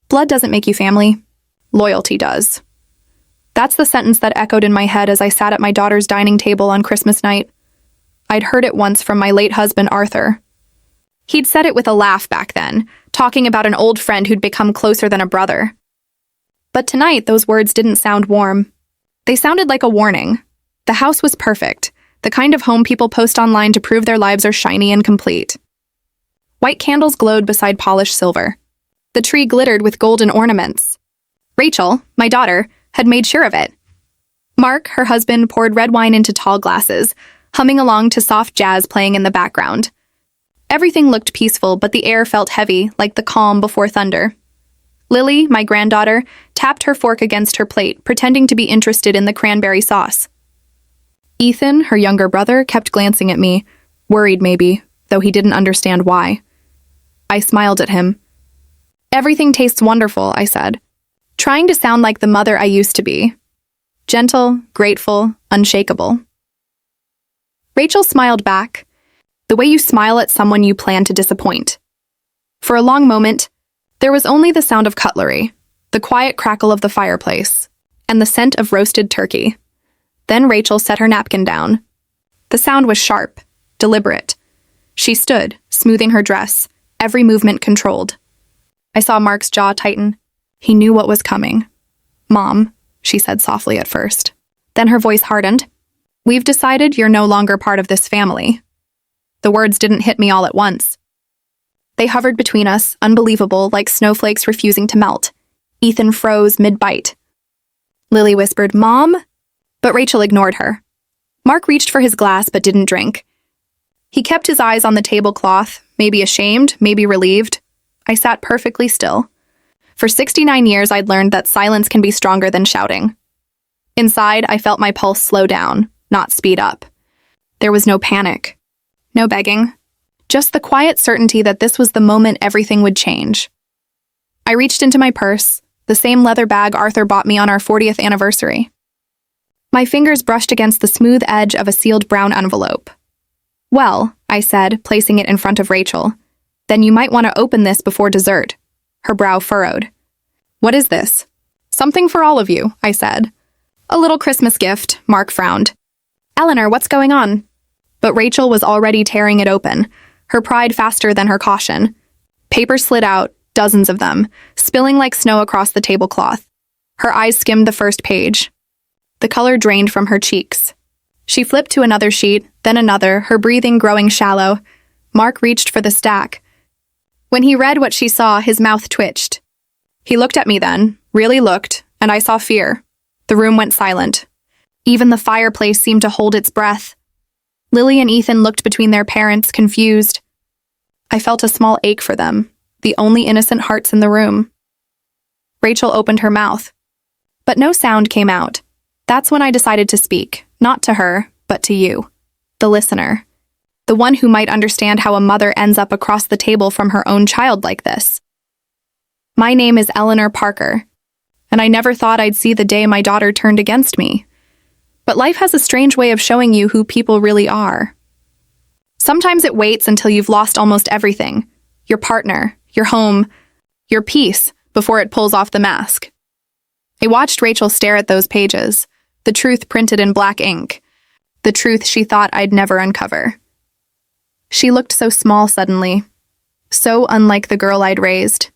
Blood doesn't make you family. Loyalty does. That's the sentence that echoed in my head as I sat at my daughter's dining table on Christmas night. I'd heard it once from my late husband, Arthur. He'd said it with a laugh back then, talking about an old friend who'd become closer than a brother. But tonight, those words didn't sound warm. They sounded like a warning. The house was perfect, the kind of home people post online to prove their lives are shiny and complete. White candles glowed beside polished silver. The tree glittered with golden ornaments. Rachel, my daughter, had made sure of it. Mark, her husband, poured red wine into tall glasses, humming along to soft jazz playing in the background. Everything looked peaceful, but the air felt heavy, like the calm before thunder. Lily, my granddaughter, tapped her fork against her plate, pretending to be interested in the cranberry sauce. Ethan, her younger brother, kept glancing at me, worried maybe, though he didn't understand why. I smiled at him. "Everything tastes wonderful," I said, trying to sound like the mother I used to be. Gentle, grateful, unshakable. Rachel smiled back, the way you smile at someone you plan to disappoint. For a long moment, there was only the sound of cutlery, the quiet crackle of the fireplace, and the scent of roasted turkey. Then Rachel set her napkin down. The sound was sharp, deliberate. She stood, smoothing her dress, every movement controlled. I saw Mark's jaw tighten. He knew what was coming. "Mom," she said softly at first. Then her voice hardened. "We've decided you're no longer part of this family." The words didn't hit me all at once. They hovered between us, unbelievable, like snowflakes refusing to melt. Ethan froze mid-bite. Lily whispered, "Mom?" But Rachel ignored her. Mark reached for his glass but didn't drink. He kept his eyes on the tablecloth, maybe ashamed, maybe relieved. I sat perfectly still. For 69 years, I'd learned that silence can be stronger than shouting. Inside, I felt my pulse slow down, not speed up. There was no panic, no begging, just the quiet certainty that this was the moment everything would change. I reached into my purse, the same leather bag Arthur bought me on our 40th anniversary. My fingers brushed against the smooth edge of a sealed brown envelope. "Well," I said, placing it in front of Rachel, "then you might want to open this before dessert." Her brow furrowed. "What is this?" "Something for all of you," I said. "A little Christmas gift," Mark frowned. "Eleanor, what's going on?" But Rachel was already tearing it open, her pride faster than her caution. Paper slid out, dozens of them, spilling like snow across the tablecloth. Her eyes skimmed the first page. The color drained from her cheeks. She flipped to another sheet, then another, her breathing growing shallow. Mark reached for the stack. When he read what she saw, his mouth twitched. He looked at me then, really looked, and I saw fear. The room went silent. Even the fireplace seemed to hold its breath. Lily and Ethan looked between their parents, confused. I felt a small ache for them, the only innocent hearts in the room. Rachel opened her mouth, but no sound came out. That's when I decided to speak, not to her, but to you, the listener, the one who might understand how a mother ends up across the table from her own child like this. My name is Eleanor Parker, and I never thought I'd see the day my daughter turned against me. But life has a strange way of showing you who people really are. Sometimes it waits until you've lost almost everything, your partner, your home, your peace, before it pulls off the mask. I watched Rachel stare at those pages, the truth printed in black ink, the truth she thought I'd never uncover. She looked so small suddenly, so unlike the girl I'd raised.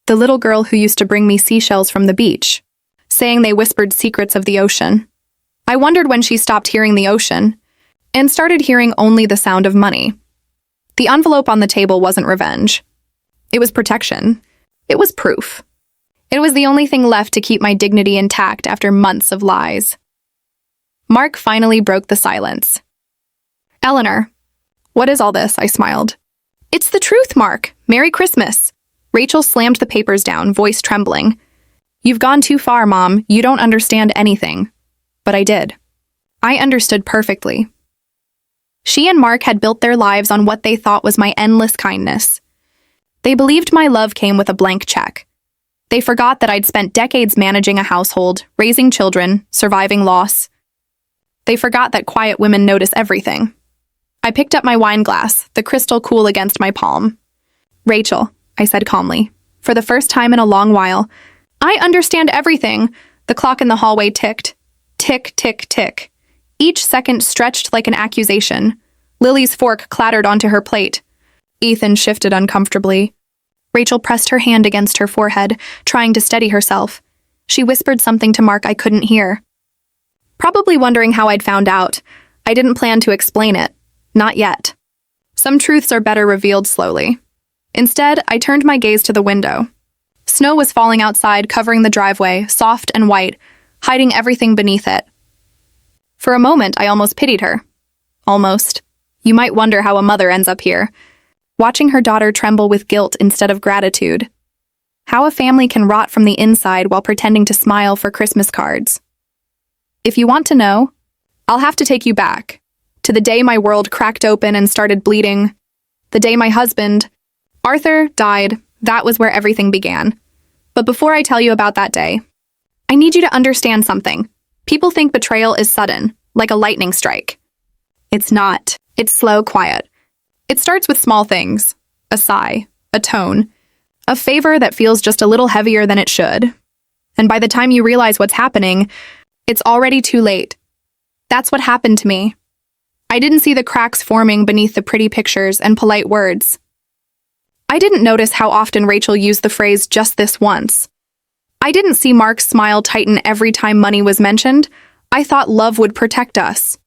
The little girl who used to bring me seashells from the beach, saying they whispered secrets of the ocean. I wondered when she stopped hearing the ocean and started hearing only the sound of money. The envelope on the table wasn't revenge. It was protection. It was proof. It was the only thing left to keep my dignity intact after months of lies. Mark finally broke the silence. "Eleanor, what is all this?" I smiled. "It's the truth, Mark. Merry Christmas." Rachel slammed the papers down, voice trembling. "You've gone too far, Mom. You don't understand anything." But I did. I understood perfectly. She and Mark had built their lives on what they thought was my endless kindness. They believed my love came with a blank check. They forgot that I'd spent decades managing a household, raising children, surviving loss. They forgot that quiet women notice everything. I picked up my wine glass, the crystal cool against my palm. "Rachel," I said calmly, For the first time in a long while, I understand everything. The clock in the hallway ticked. Tick, tick, tick. Each second stretched like an accusation. Lily's fork clattered onto her plate. Ethan shifted uncomfortably. Rachel pressed her hand against her forehead, trying to steady herself. She whispered something to Mark I couldn't hear. Probably wondering how I'd found out. I didn't plan to explain it. Not yet. Some truths are better revealed slowly. Instead, I turned my gaze to the window. Snow was falling outside, covering the driveway, soft and white, hiding everything beneath it. For a moment, I almost pitied her. Almost. You might wonder how a mother ends up here, watching her daughter tremble with guilt instead of gratitude. How a family can rot from the inside while pretending to smile for Christmas cards. If you want to know, I'll have to take you back to the day my world cracked open and started bleeding. The day my husband, Arthur, died. That was where everything began. But before I tell you about that day, I need you to understand something. People think betrayal is sudden, like a lightning strike. It's not. It's slow, quiet. It starts with small things. A sigh, a tone, a favor that feels just a little heavier than it should. And by the time you realize what's happening, it's already too late. That's what happened to me. I didn't see the cracks forming beneath the pretty pictures and polite words. I didn't notice how often Rachel used the phrase just this once. I didn't see Mark's smile tighten every time money was mentioned. I thought love would protect us.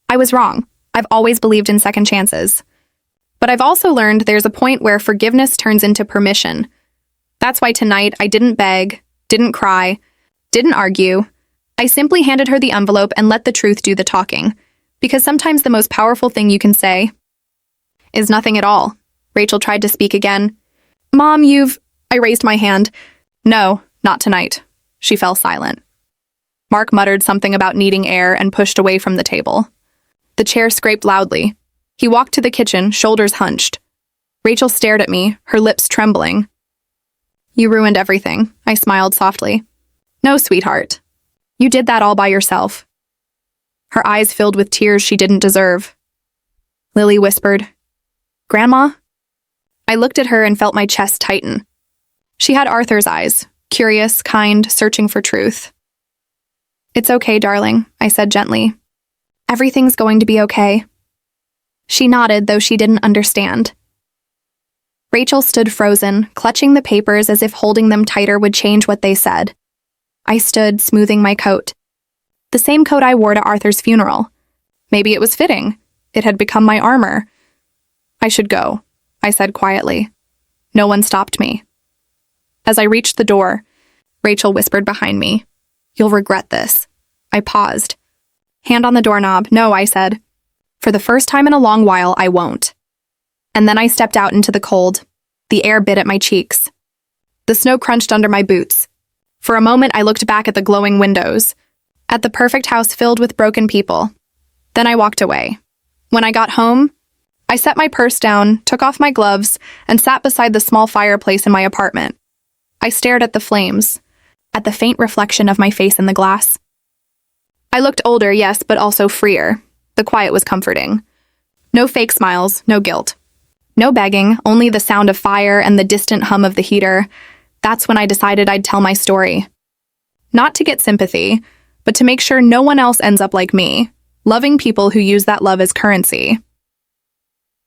I was wrong. I've always believed in second chances. But I've also learned there's a point where forgiveness turns into permission. That's why tonight I didn't beg, didn't cry, didn't argue. I simply handed her the envelope and let the truth do the talking. Because sometimes the most powerful thing you can say is nothing at all. Rachel tried to speak again. Mom, I raised my hand. No, not tonight. She fell silent. Mark muttered something about needing air and pushed away from the table. The chair scraped loudly. He walked to the kitchen, shoulders hunched. Rachel stared at me, her lips trembling. You ruined everything, I smiled softly. No, sweetheart. You did that all by yourself. Her eyes filled with tears she didn't deserve. Lily whispered, Grandma? I looked at her and felt my chest tighten. She had Arthur's eyes, curious, kind, searching for truth. It's okay, darling, I said gently. Everything's going to be okay. She nodded, though she didn't understand. Rachel stood frozen, clutching the papers as if holding them tighter would change what they said. I stood, smoothing my coat. The same coat I wore to Arthur's funeral. Maybe it was fitting. It had become my armor. I should go, I said quietly. No one stopped me. As I reached the door, Rachel whispered behind me, You'll regret this. I paused. Hand on the doorknob. No, I said. For the first time in a long while, I won't. And then I stepped out into the cold. The air bit at my cheeks. The snow crunched under my boots. For a moment, I looked back at the glowing windows, at the perfect house filled with broken people. Then I walked away. When I got home, I set my purse down, took off my gloves, and sat beside the small fireplace in my apartment. I stared at the flames, at the faint reflection of my face in the glass. I looked older, yes, but also freer. The quiet was comforting. No fake smiles, no guilt. No begging, only the sound of fire and the distant hum of the heater. That's when I decided I'd tell my story. Not to get sympathy, but to make sure no one else ends up like me, loving people who use that love as currency.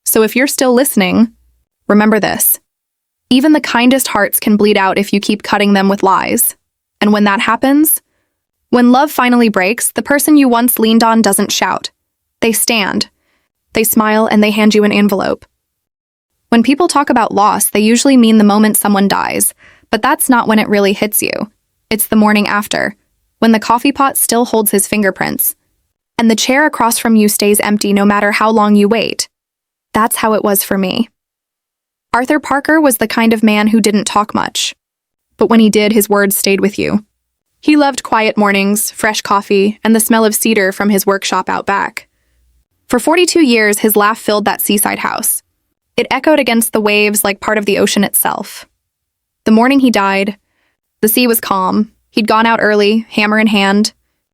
So if you're still listening, remember this. Even the kindest hearts can bleed out if you keep cutting them with lies. And when that happens, when love finally breaks, the person you once leaned on doesn't shout. They stand. They smile and they hand you an envelope. When people talk about loss, they usually mean the moment someone dies, but that's not when it really hits you. It's the morning after, when the coffee pot still holds his fingerprints, and the chair across from you stays empty no matter how long you wait. That's how it was for me. Arthur Parker was the kind of man who didn't talk much, but when he did, his words stayed with you. He loved quiet mornings, fresh coffee, and the smell of cedar from his workshop out back. For 42 years, his laugh filled that seaside house. It echoed against the waves like part of the ocean itself. The morning he died, the sea was calm. He'd gone out early, hammer in hand,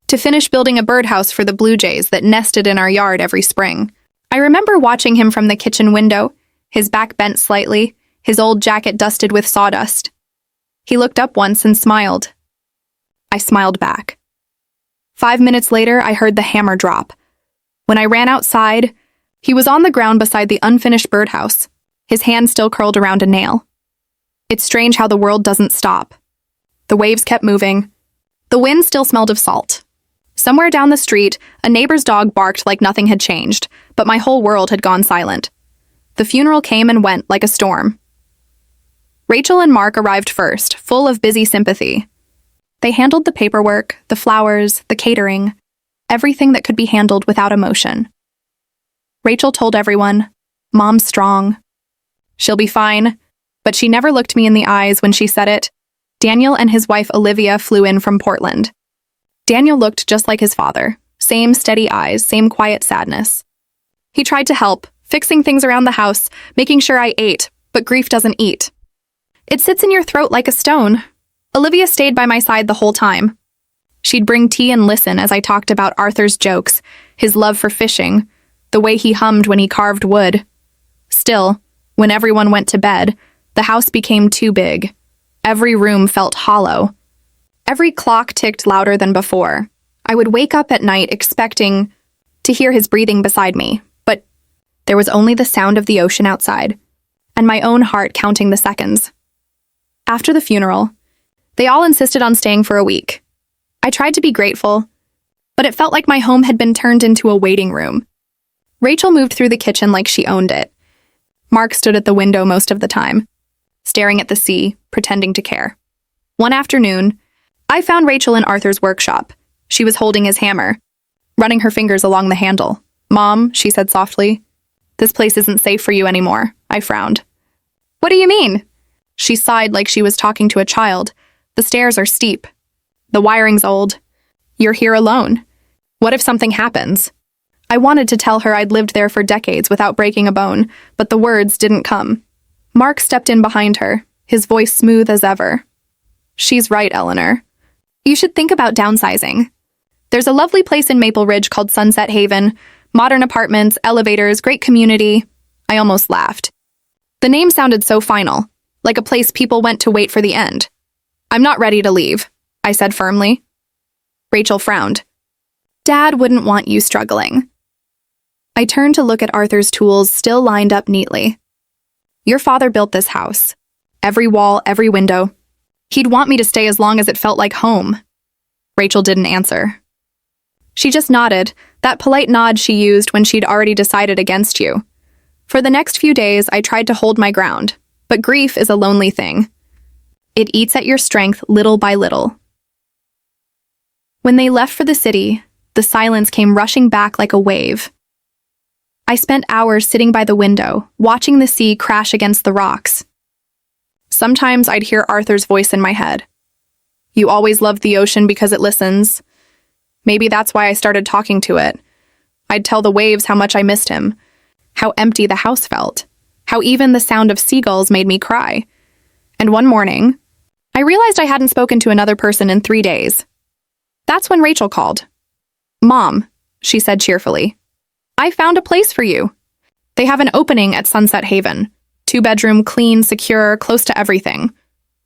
to finish building a birdhouse for the blue jays that nested in our yard every spring. I remember watching him from the kitchen window, his back bent slightly, his old jacket dusted with sawdust. He looked up once and smiled. I smiled back. 5 minutes later, I heard the hammer drop. When I ran outside, he was on the ground beside the unfinished birdhouse, his hand still curled around a nail. It's strange how the world doesn't stop. The waves kept moving. The wind still smelled of salt. Somewhere down the street, a neighbor's dog barked like nothing had changed, but my whole world had gone silent. The funeral came and went like a storm. Rachel and Mark arrived first, full of busy sympathy. They handled the paperwork, the flowers, the catering, everything that could be handled without emotion. Rachel told everyone, "Mom's strong. She'll be fine," but she never looked me in the eyes when she said it. Daniel and his wife Olivia flew in from Portland. Daniel looked just like his father, same steady eyes, same quiet sadness. He tried to help, fixing things around the house, making sure I ate, but grief doesn't eat. It sits in your throat like a stone. Olivia stayed by my side the whole time. She'd bring tea and listen as I talked about Arthur's jokes, his love for fishing, the way he hummed when he carved wood. Still, when everyone went to bed, the house became too big. Every room felt hollow. Every clock ticked louder than before. I would wake up at night expecting to hear his breathing beside me, but there was only the sound of the ocean outside, and my own heart counting the seconds. After the funeral, they all insisted on staying for a week. I tried to be grateful, but it felt like my home had been turned into a waiting room. Rachel moved through the kitchen like she owned it. Mark stood at the window most of the time, staring at the sea, pretending to care. One afternoon, I found Rachel in Arthur's workshop. She was holding his hammer, running her fingers along the handle. "Mom," she said softly, "this place isn't safe for you anymore." I frowned. "What do you mean?" She sighed like she was talking to a child. "The stairs are steep. The wiring's old. You're here alone. What if something happens?" I wanted to tell her I'd lived there for decades without breaking a bone, but the words didn't come. Mark stepped in behind her, his voice smooth as ever. "She's right, Eleanor. You should think about downsizing. There's a lovely place in Maple Ridge called Sunset Haven. Modern apartments, elevators, great community." I almost laughed. The name sounded so final, like a place people went to wait for the end. "I'm not ready to leave," I said firmly. Rachel frowned. "Dad wouldn't want you struggling." I turned to look at Arthur's tools still lined up neatly. "Your father built this house. Every wall, every window. He'd want me to stay as long as it felt like home." Rachel didn't answer. She just nodded, that polite nod she used when she'd already decided against you. For the next few days, I tried to hold my ground, but grief is a lonely thing. It eats at your strength little by little. When they left for the city, the silence came rushing back like a wave. I spent hours sitting by the window, watching the sea crash against the rocks. Sometimes I'd hear Arthur's voice in my head. "You always loved the ocean because it listens." Maybe that's why I started talking to it. I'd tell the waves how much I missed him, how empty the house felt, how even the sound of seagulls made me cry. And one morning, I realized I hadn't spoken to another person in 3 days. That's when Rachel called. "Mom," she said cheerfully, "I found a place for you. They have an opening at Sunset Haven. 2-bedroom, clean, secure, close to everything."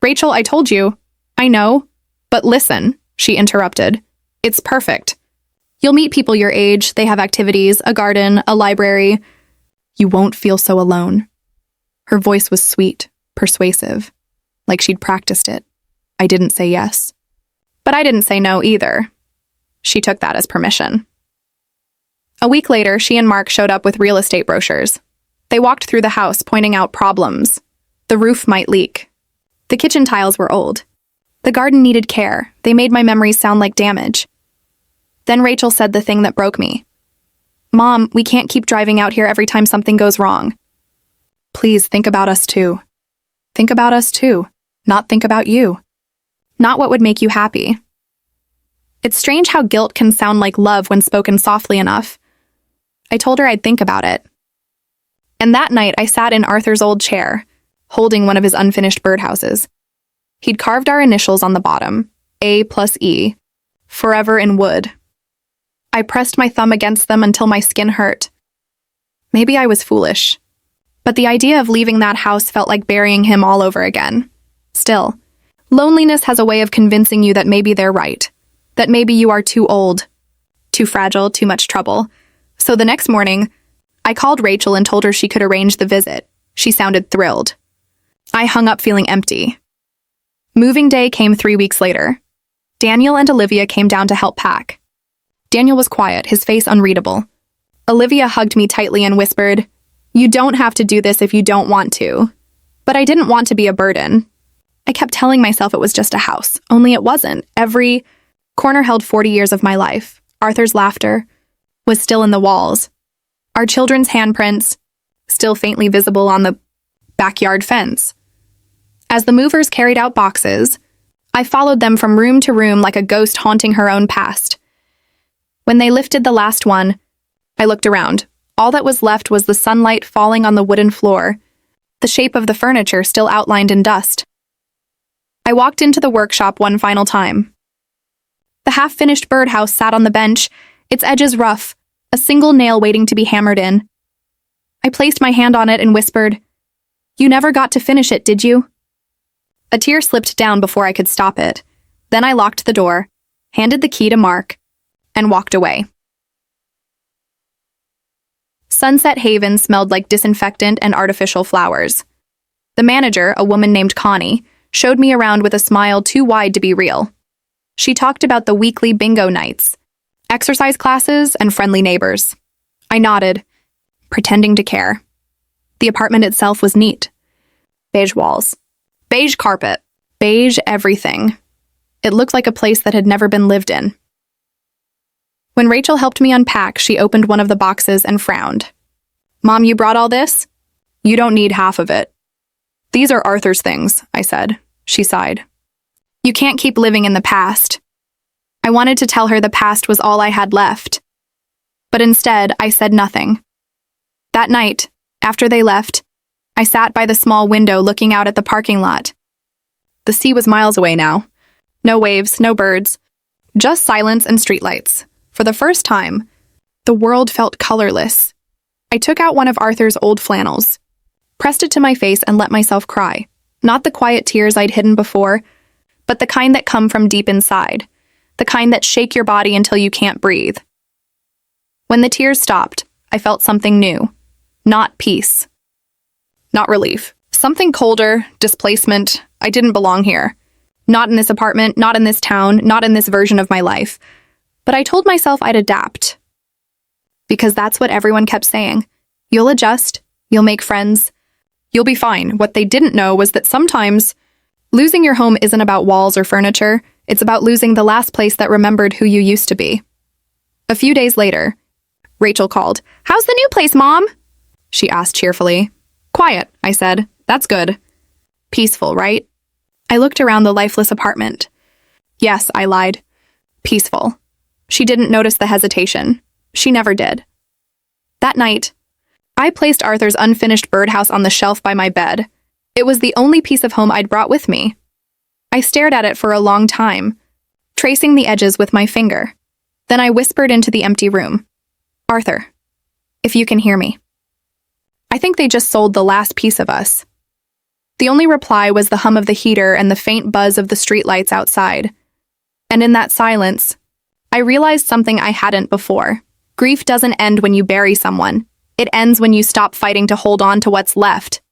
"Rachel, I told you." "I know, but listen," she interrupted. "It's perfect. You'll meet people your age, they have activities, a garden, a library. You won't feel so alone." Her voice was sweet, persuasive, like she'd practiced it. I didn't say yes. But I didn't say no either. She took that as permission. A week later, she and Mark showed up with real estate brochures. They walked through the house, pointing out problems. The roof might leak. The kitchen tiles were old. The garden needed care. They made my memories sound like damage. Then Rachel said the thing that broke me. "Mom, we can't keep driving out here every time something goes wrong. Please think about us too. Think about us too, not think about you. Not what would make you happy." It's strange how guilt can sound like love when spoken softly enough. I told her I'd think about it. And that night I sat in Arthur's old chair, holding one of his unfinished birdhouses. He'd carved our initials on the bottom, A+E, forever in wood. I pressed my thumb against them until my skin hurt. Maybe I was foolish. But the idea of leaving that house felt like burying him all over again. Still, loneliness has a way of convincing you that maybe they're right, that maybe you are too old, too fragile, too much trouble. So the next morning, I called Rachel and told her she could arrange the visit. She sounded thrilled. I hung up feeling empty. Moving day came 3 weeks later. Daniel and Olivia came down to help pack. Daniel was quiet, his face unreadable. Olivia hugged me tightly and whispered, "You don't have to do this if you don't want to." But I didn't want to be a burden. I kept telling myself it was just a house, only it wasn't. Every corner held 40 years of my life. Arthur's laughter was still in the walls. Our children's handprints, still faintly visible on the backyard fence. As the movers carried out boxes, I followed them from room to room like a ghost haunting her own past. When they lifted the last one, I looked around. All that was left was the sunlight falling on the wooden floor, the shape of the furniture still outlined in dust. I walked into the workshop one final time. The half-finished birdhouse sat on the bench, its edges rough, a single nail waiting to be hammered in. I placed my hand on it and whispered, "You never got to finish it, did you?" A tear slipped down before I could stop it. Then I locked the door, handed the key to Mark, and walked away. Sunset Haven smelled like disinfectant and artificial flowers. The manager, a woman named Connie, showed me around with a smile too wide to be real. She talked about the weekly bingo nights, exercise classes, and friendly neighbors. I nodded, pretending to care. The apartment itself was neat. Beige walls, beige carpet, beige everything. It looked like a place that had never been lived in. When Rachel helped me unpack, she opened one of the boxes and frowned. "Mom, you brought all this? You don't need half of it." "These are Arthur's things," I said. She sighed. "You can't keep living in the past." I wanted to tell her the past was all I had left. But instead, I said nothing. That night, after they left, I sat by the small window looking out at the parking lot. The sea was miles away now. No waves, no birds, just silence and streetlights. For the first time, the world felt colorless. I took out one of Arthur's old flannels, pressed it to my face, and let myself cry. Not the quiet tears I'd hidden before, but the kind that come from deep inside, the kind that shake your body until you can't breathe. When the tears stopped, I felt something new. Not peace. Not relief. Something colder, displacement. I didn't belong here. Not in this apartment, not in this town, not in this version of my life. But I told myself I'd adapt. Because that's what everyone kept saying. You'll adjust, you'll make friends, you'll be fine. What they didn't know was that sometimes losing your home isn't about walls or furniture. It's about losing the last place that remembered who you used to be. A few days later, Rachel called. "How's the new place, Mom?" She asked cheerfully. "Quiet," I said. "That's good." "Peaceful, right?" I looked around the lifeless apartment. Yes, I lied. Peaceful. She didn't notice the hesitation. She never did. That night, I placed Arthur's unfinished birdhouse on the shelf by my bed. It was the only piece of home I'd brought with me. I stared at it for a long time, tracing the edges with my finger. Then I whispered into the empty room, "Arthur, if you can hear me. I think they just sold the last piece of us." The only reply was the hum of the heater and the faint buzz of the streetlights outside. And in that silence, I realized something I hadn't before. Grief doesn't end when you bury someone. It ends when you stop fighting to hold on to what's left.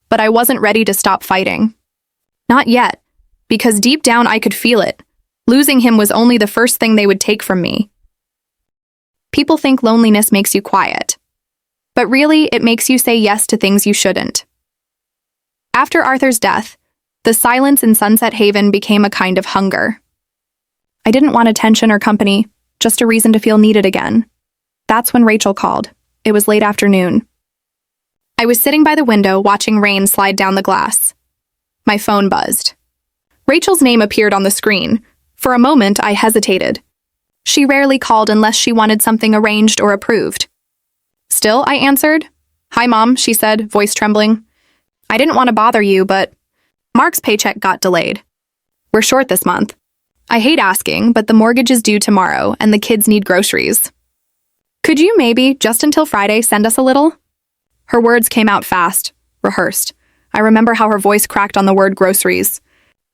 But I wasn't ready to stop fighting. Not yet, because deep down I could feel it. Losing him was only the first thing they would take from me. People think loneliness makes you quiet. But really, it makes you say yes to things you shouldn't. After Arthur's death, the silence in Sunset Haven became a kind of hunger. I didn't want attention or company, just a reason to feel needed again. That's when Rachel called. It was late afternoon. I was sitting by the window watching rain slide down the glass. My phone buzzed. Rachel's name appeared on the screen. For a moment, I hesitated. She rarely called unless she wanted something arranged or approved. Still, I answered. "Hi, Mom," she said, voice trembling. "I didn't want to bother you, but Mark's paycheck got delayed. We're short this month. I hate asking, but the mortgage is due tomorrow, and the kids need groceries. Could you maybe, just until Friday, send us a little?" Her words came out fast, rehearsed. I remember how her voice cracked on the word groceries.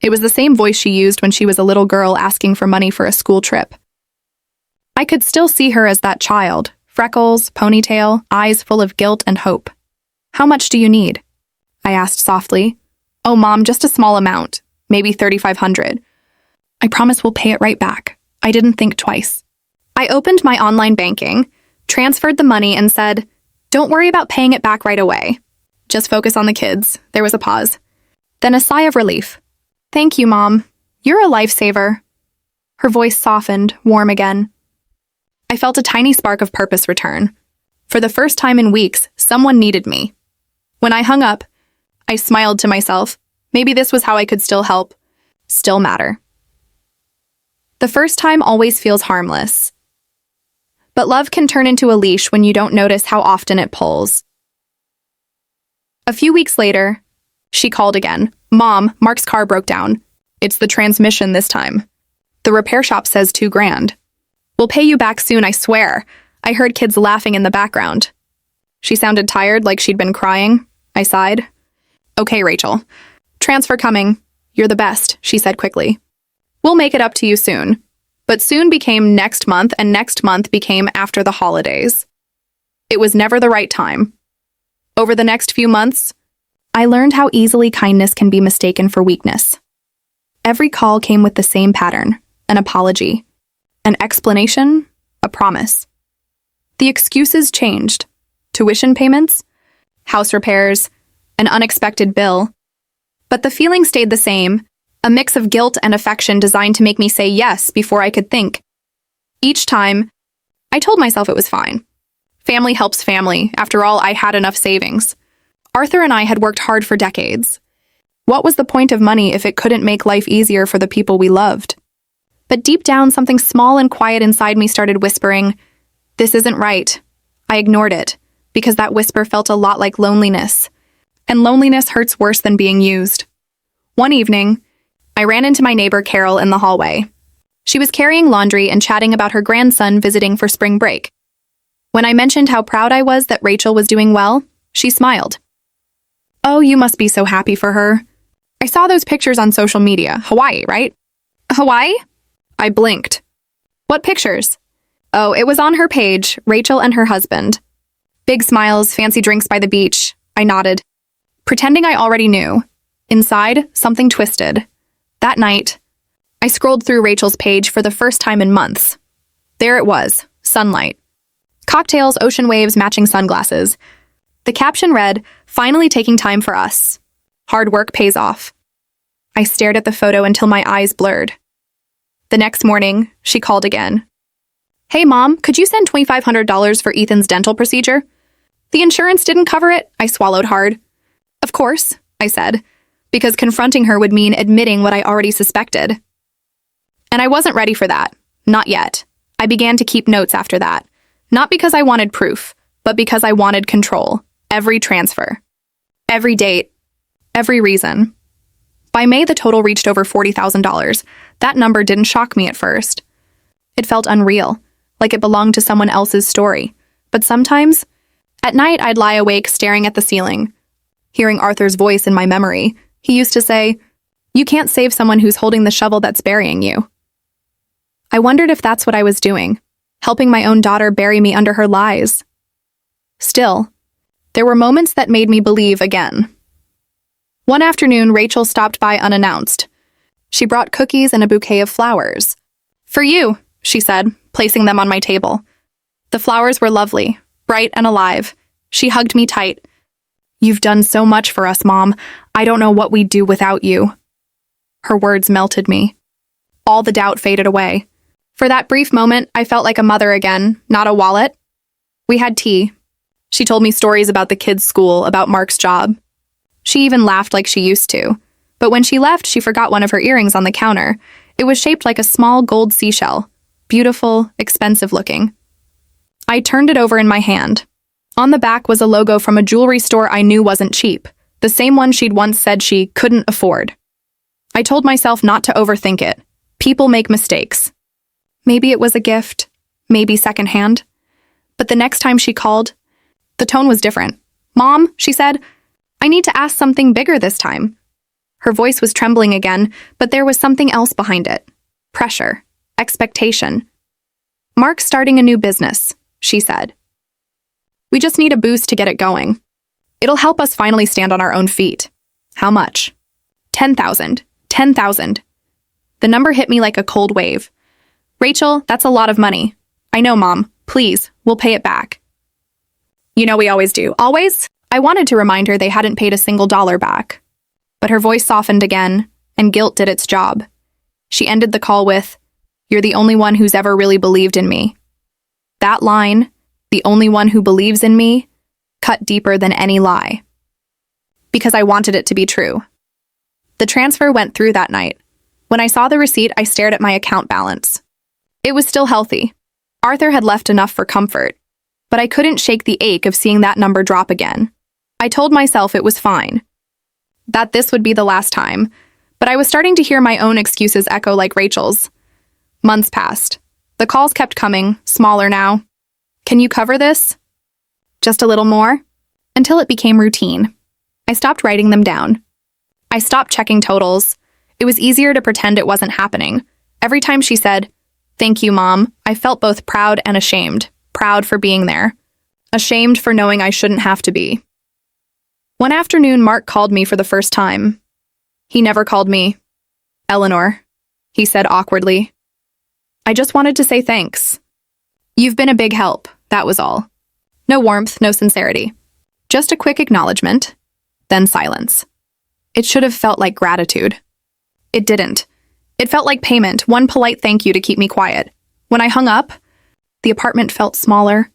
It was the same voice she used when she was a little girl asking for money for a school trip. I could still see her as that child, freckles, ponytail, eyes full of guilt and hope. "How much do you need?" I asked softly. "Oh, Mom, just a small amount, maybe $3,500. I promise we'll pay it right back." I didn't think twice. I opened my online banking, transferred the money, and said, "Don't worry about paying it back right away. Just focus on the kids." There was a pause. Then a sigh of relief. "Thank you, Mom. You're a lifesaver." Her voice softened, warm again. I felt a tiny spark of purpose return. For the first time in weeks, someone needed me. When I hung up, I smiled to myself. Maybe this was how I could still help, still matter. The first time always feels harmless. But love can turn into a leash when you don't notice how often it pulls. A few weeks later, she called again. "Mom, Mark's car broke down. It's the transmission this time. The repair shop says $2,000. We'll pay you back soon, I swear." I heard kids laughing in the background. She sounded tired, like she'd been crying. I sighed. "Okay, Rachel. Transfer coming. You're the best," she said quickly. "We'll make it up to you soon." But soon became next month, and next month became after the holidays. It was never the right time. Over the next few months, I learned how easily kindness can be mistaken for weakness. Every call came with the same pattern: an apology, an explanation, a promise. The excuses changed: tuition payments, house repairs, an unexpected bill. But the feeling stayed the same, a mix of guilt and affection designed to make me say yes before I could think. Each time, I told myself it was fine. Family helps family. After all, I had enough savings. Arthur and I had worked hard for decades. What was the point of money if it couldn't make life easier for the people we loved? But deep down, something small and quiet inside me started whispering, "This isn't right." I ignored it, because that whisper felt a lot like loneliness. And loneliness hurts worse than being used. One evening, I ran into my neighbor Carol in the hallway. She was carrying laundry and chatting about her grandson visiting for spring break. When I mentioned how proud I was that Rachel was doing well, she smiled. "Oh, you must be so happy for her. I saw those pictures on social media. Hawaii, right?" "Hawaii?" I blinked. "What pictures?" "Oh, it was on her page, Rachel and her husband. Big smiles, fancy drinks by the beach." I nodded, pretending I already knew. Inside, something twisted. That night, I scrolled through Rachel's page for the first time in months. There it was, sunlight. Cocktails, ocean waves, matching sunglasses. The caption read, "Finally taking time for us. Hard work pays off." I stared at the photo until my eyes blurred. The next morning, she called again. "Hey, Mom, could you send $2,500 for Ethan's dental procedure?" "The insurance didn't cover it." I swallowed hard. "Of course," I said, because confronting her would mean admitting what I already suspected. And I wasn't ready for that. Not yet. I began to keep notes after that. Not because I wanted proof, but because I wanted control. Every transfer. Every date. Every reason. By May, the total reached over $40,000. That number didn't shock me at first. It felt unreal, like it belonged to someone else's story. But sometimes, at night, I'd lie awake staring at the ceiling, hearing Arthur's voice in my memory. He used to say, "You can't save someone who's holding the shovel that's burying you." I wondered if that's what I was doing, helping my own daughter bury me under her lies. Still, there were moments that made me believe again. One afternoon, Rachel stopped by unannounced. She brought cookies and a bouquet of flowers. "For you," she said, placing them on my table. The flowers were lovely, bright and alive. She hugged me tight. "You've done so much for us, Mom. I don't know what we'd do without you." Her words melted me. All the doubt faded away. For that brief moment, I felt like a mother again, not a wallet. We had tea. She told me stories about the kids' school, about Mark's job. She even laughed like she used to. But when she left, she forgot one of her earrings on the counter. It was shaped like a small gold seashell. Beautiful, expensive looking. I turned it over in my hand. On the back was a logo from a jewelry store I knew wasn't cheap, the same one she'd once said she couldn't afford. I told myself not to overthink it. People make mistakes. Maybe it was a gift, maybe secondhand. But the next time she called, the tone was different, "Mom," she said, "I need to ask something bigger this time." Her voice was trembling again, but there was something else behind it. Pressure. Expectation. "Mark's starting a new business," she said. "We just need a boost to get it going. It'll help us finally stand on our own feet." "How much?" 10,000. 10,000. The number hit me like a cold wave. "Rachel, that's a lot of money." "I know, Mom. Please, we'll pay it back." "You know we always do." "Always?" I wanted to remind her they hadn't paid a single dollar back. But her voice softened again, and guilt did its job. She ended the call with, "You're the only one who's ever really believed in me." That line, "the only one who believes in me," cut deeper than any lie. Because I wanted it to be true. The transfer went through that night. When I saw the receipt, I stared at my account balance. It was still healthy. Arthur had left enough for comfort, but I couldn't shake the ache of seeing that number drop again. I told myself it was fine, that this would be the last time, but I was starting to hear my own excuses echo like Rachel's. Months passed. The calls kept coming, smaller now. "Can you cover this? Just a little more?" Until it became routine. I stopped writing them down. I stopped checking totals. It was easier to pretend it wasn't happening. Every time she said, "Thank you, Mom," I felt both proud and ashamed. Proud for being there. Ashamed for knowing I shouldn't have to be. One afternoon, Mark called me for the first time. He never called me. "Eleanor," he said awkwardly. "I just wanted to say thanks. You've been a big help," that was all. No warmth, no sincerity. Just a quick acknowledgement, then silence. It should have felt like gratitude. It didn't. It felt like payment, one polite thank you to keep me quiet. When I hung up, the apartment felt smaller.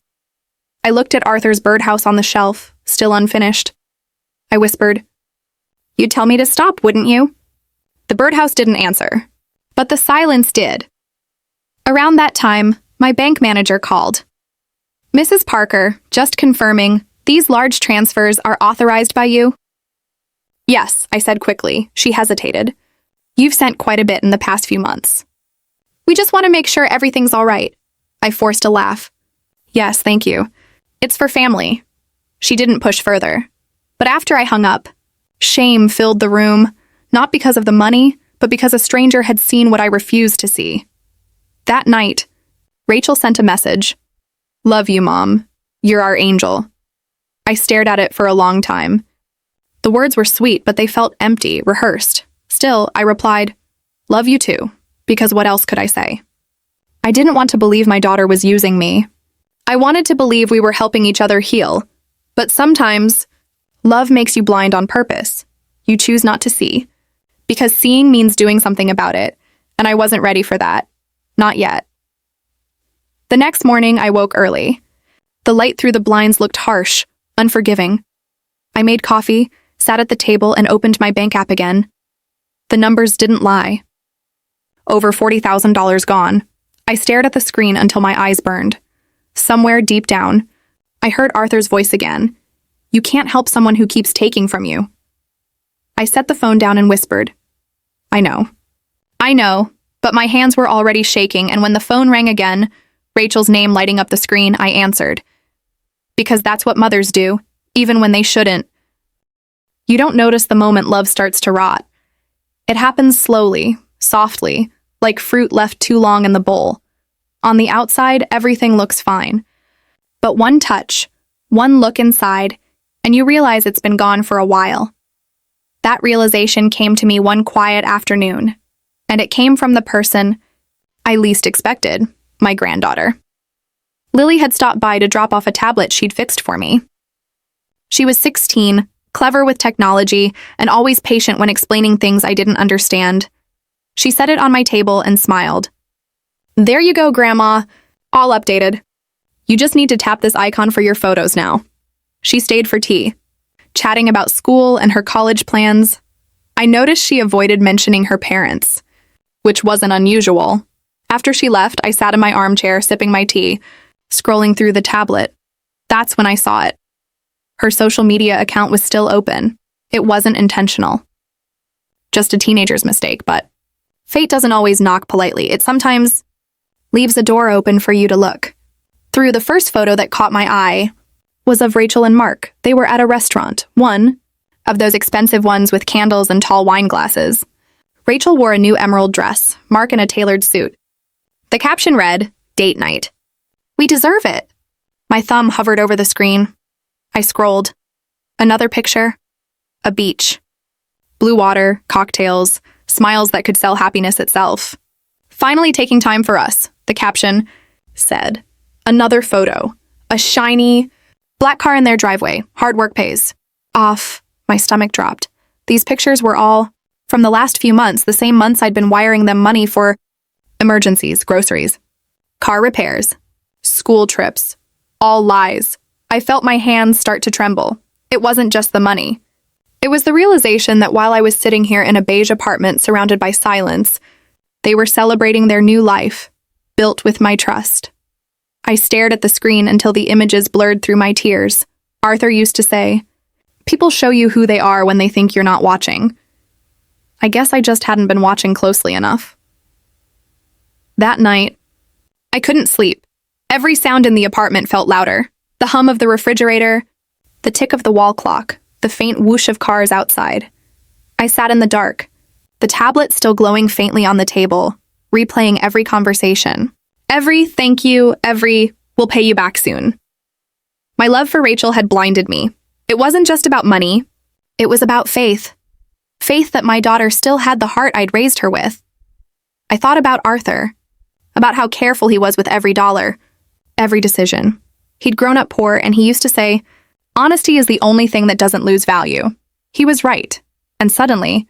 I looked at Arthur's birdhouse on the shelf, still unfinished. I whispered, "You'd tell me to stop, wouldn't you?" The birdhouse didn't answer, but the silence did. Around that time, my bank manager called. "Mrs. Parker, just confirming, these large transfers are authorized by you?" "Yes," I said quickly. She hesitated. "You've sent quite a bit in the past few months. We just want to make sure everything's all right." I forced a laugh. "Yes, thank you. It's for family." She didn't push further. But after I hung up, shame filled the room, not because of the money, but because a stranger had seen what I refused to see. That night, Rachel sent a message. "Love you, Mom. You're our angel." I stared at it for a long time. The words were sweet, but they felt empty, rehearsed. Still, I replied, "Love you too," because what else could I say? I didn't want to believe my daughter was using me. I wanted to believe we were helping each other heal. But sometimes, love makes you blind on purpose. You choose not to see. Because seeing means doing something about it, and I wasn't ready for that. Not yet. The next morning, I woke early. The light through the blinds looked harsh, unforgiving. I made coffee, sat at the table, and opened my bank app again. The numbers didn't lie. Over $40,000 gone. I stared at the screen until my eyes burned. Somewhere deep down, I heard Arthur's voice again. "You can't help someone who keeps taking from you." I set the phone down and whispered, "I know. I know," but my hands were already shaking, and when the phone rang again, Rachel's name lighting up the screen, I answered. Because that's what mothers do, even when they shouldn't. You don't notice the moment love starts to rot. It happens slowly, softly, like fruit left too long in the bowl. On the outside, everything looks fine. But one touch, one look inside, and you realize it's been gone for a while. That realization came to me one quiet afternoon, and it came from the person I least expected, my granddaughter. Lily had stopped by to drop off a tablet she'd fixed for me. She was 16, clever with technology, and always patient when explaining things I didn't understand. She set it on my table and smiled. "There you go, Grandma. All updated. You just need to tap this icon for your photos now." She stayed for tea, chatting about school and her college plans. I noticed she avoided mentioning her parents, which wasn't unusual. After she left, I sat in my armchair sipping my tea, scrolling through the tablet. That's when I saw it. Her social media account was still open. It wasn't intentional. Just a teenager's mistake, but fate doesn't always knock politely. It sometimes leaves a door open for you to look. Through the first photo that caught my eye, was of Rachel and Mark. They were at a restaurant, one of those expensive ones with candles and tall wine glasses. Rachel wore a new emerald dress, Mark in a tailored suit. The caption read, "Date night." We deserve it. My thumb hovered over the screen. I scrolled. Another picture. A beach. Blue water, cocktails, smiles that could sell happiness itself. Finally taking time for us, the caption said. Another photo. A shiny black car in their driveway. Hard work pays. Off. My stomach dropped. These pictures were all from the last few months, the same months I'd been wiring them money for emergencies, groceries, car repairs, school trips. All lies. I felt my hands start to tremble. It wasn't just the money. It was the realization that while I was sitting here in a beige apartment surrounded by silence, they were celebrating their new life, built with my trust. I stared at the screen until the images blurred through my tears. Arthur used to say, "People show you who they are when they think you're not watching." I guess I just hadn't been watching closely enough. That night, I couldn't sleep. Every sound in the apartment felt louder. The hum of the refrigerator, the tick of the wall clock, the faint whoosh of cars outside. I sat in the dark, the tablet still glowing faintly on the table, replaying every conversation. Every thank you, every we'll pay you back soon. My love for Rachel had blinded me. It wasn't just about money. It was about faith. Faith that my daughter still had the heart I'd raised her with. I thought about Arthur, about how careful he was with every dollar, every decision. He'd grown up poor, and he used to say, "Honesty is the only thing that doesn't lose value." He was right. And suddenly,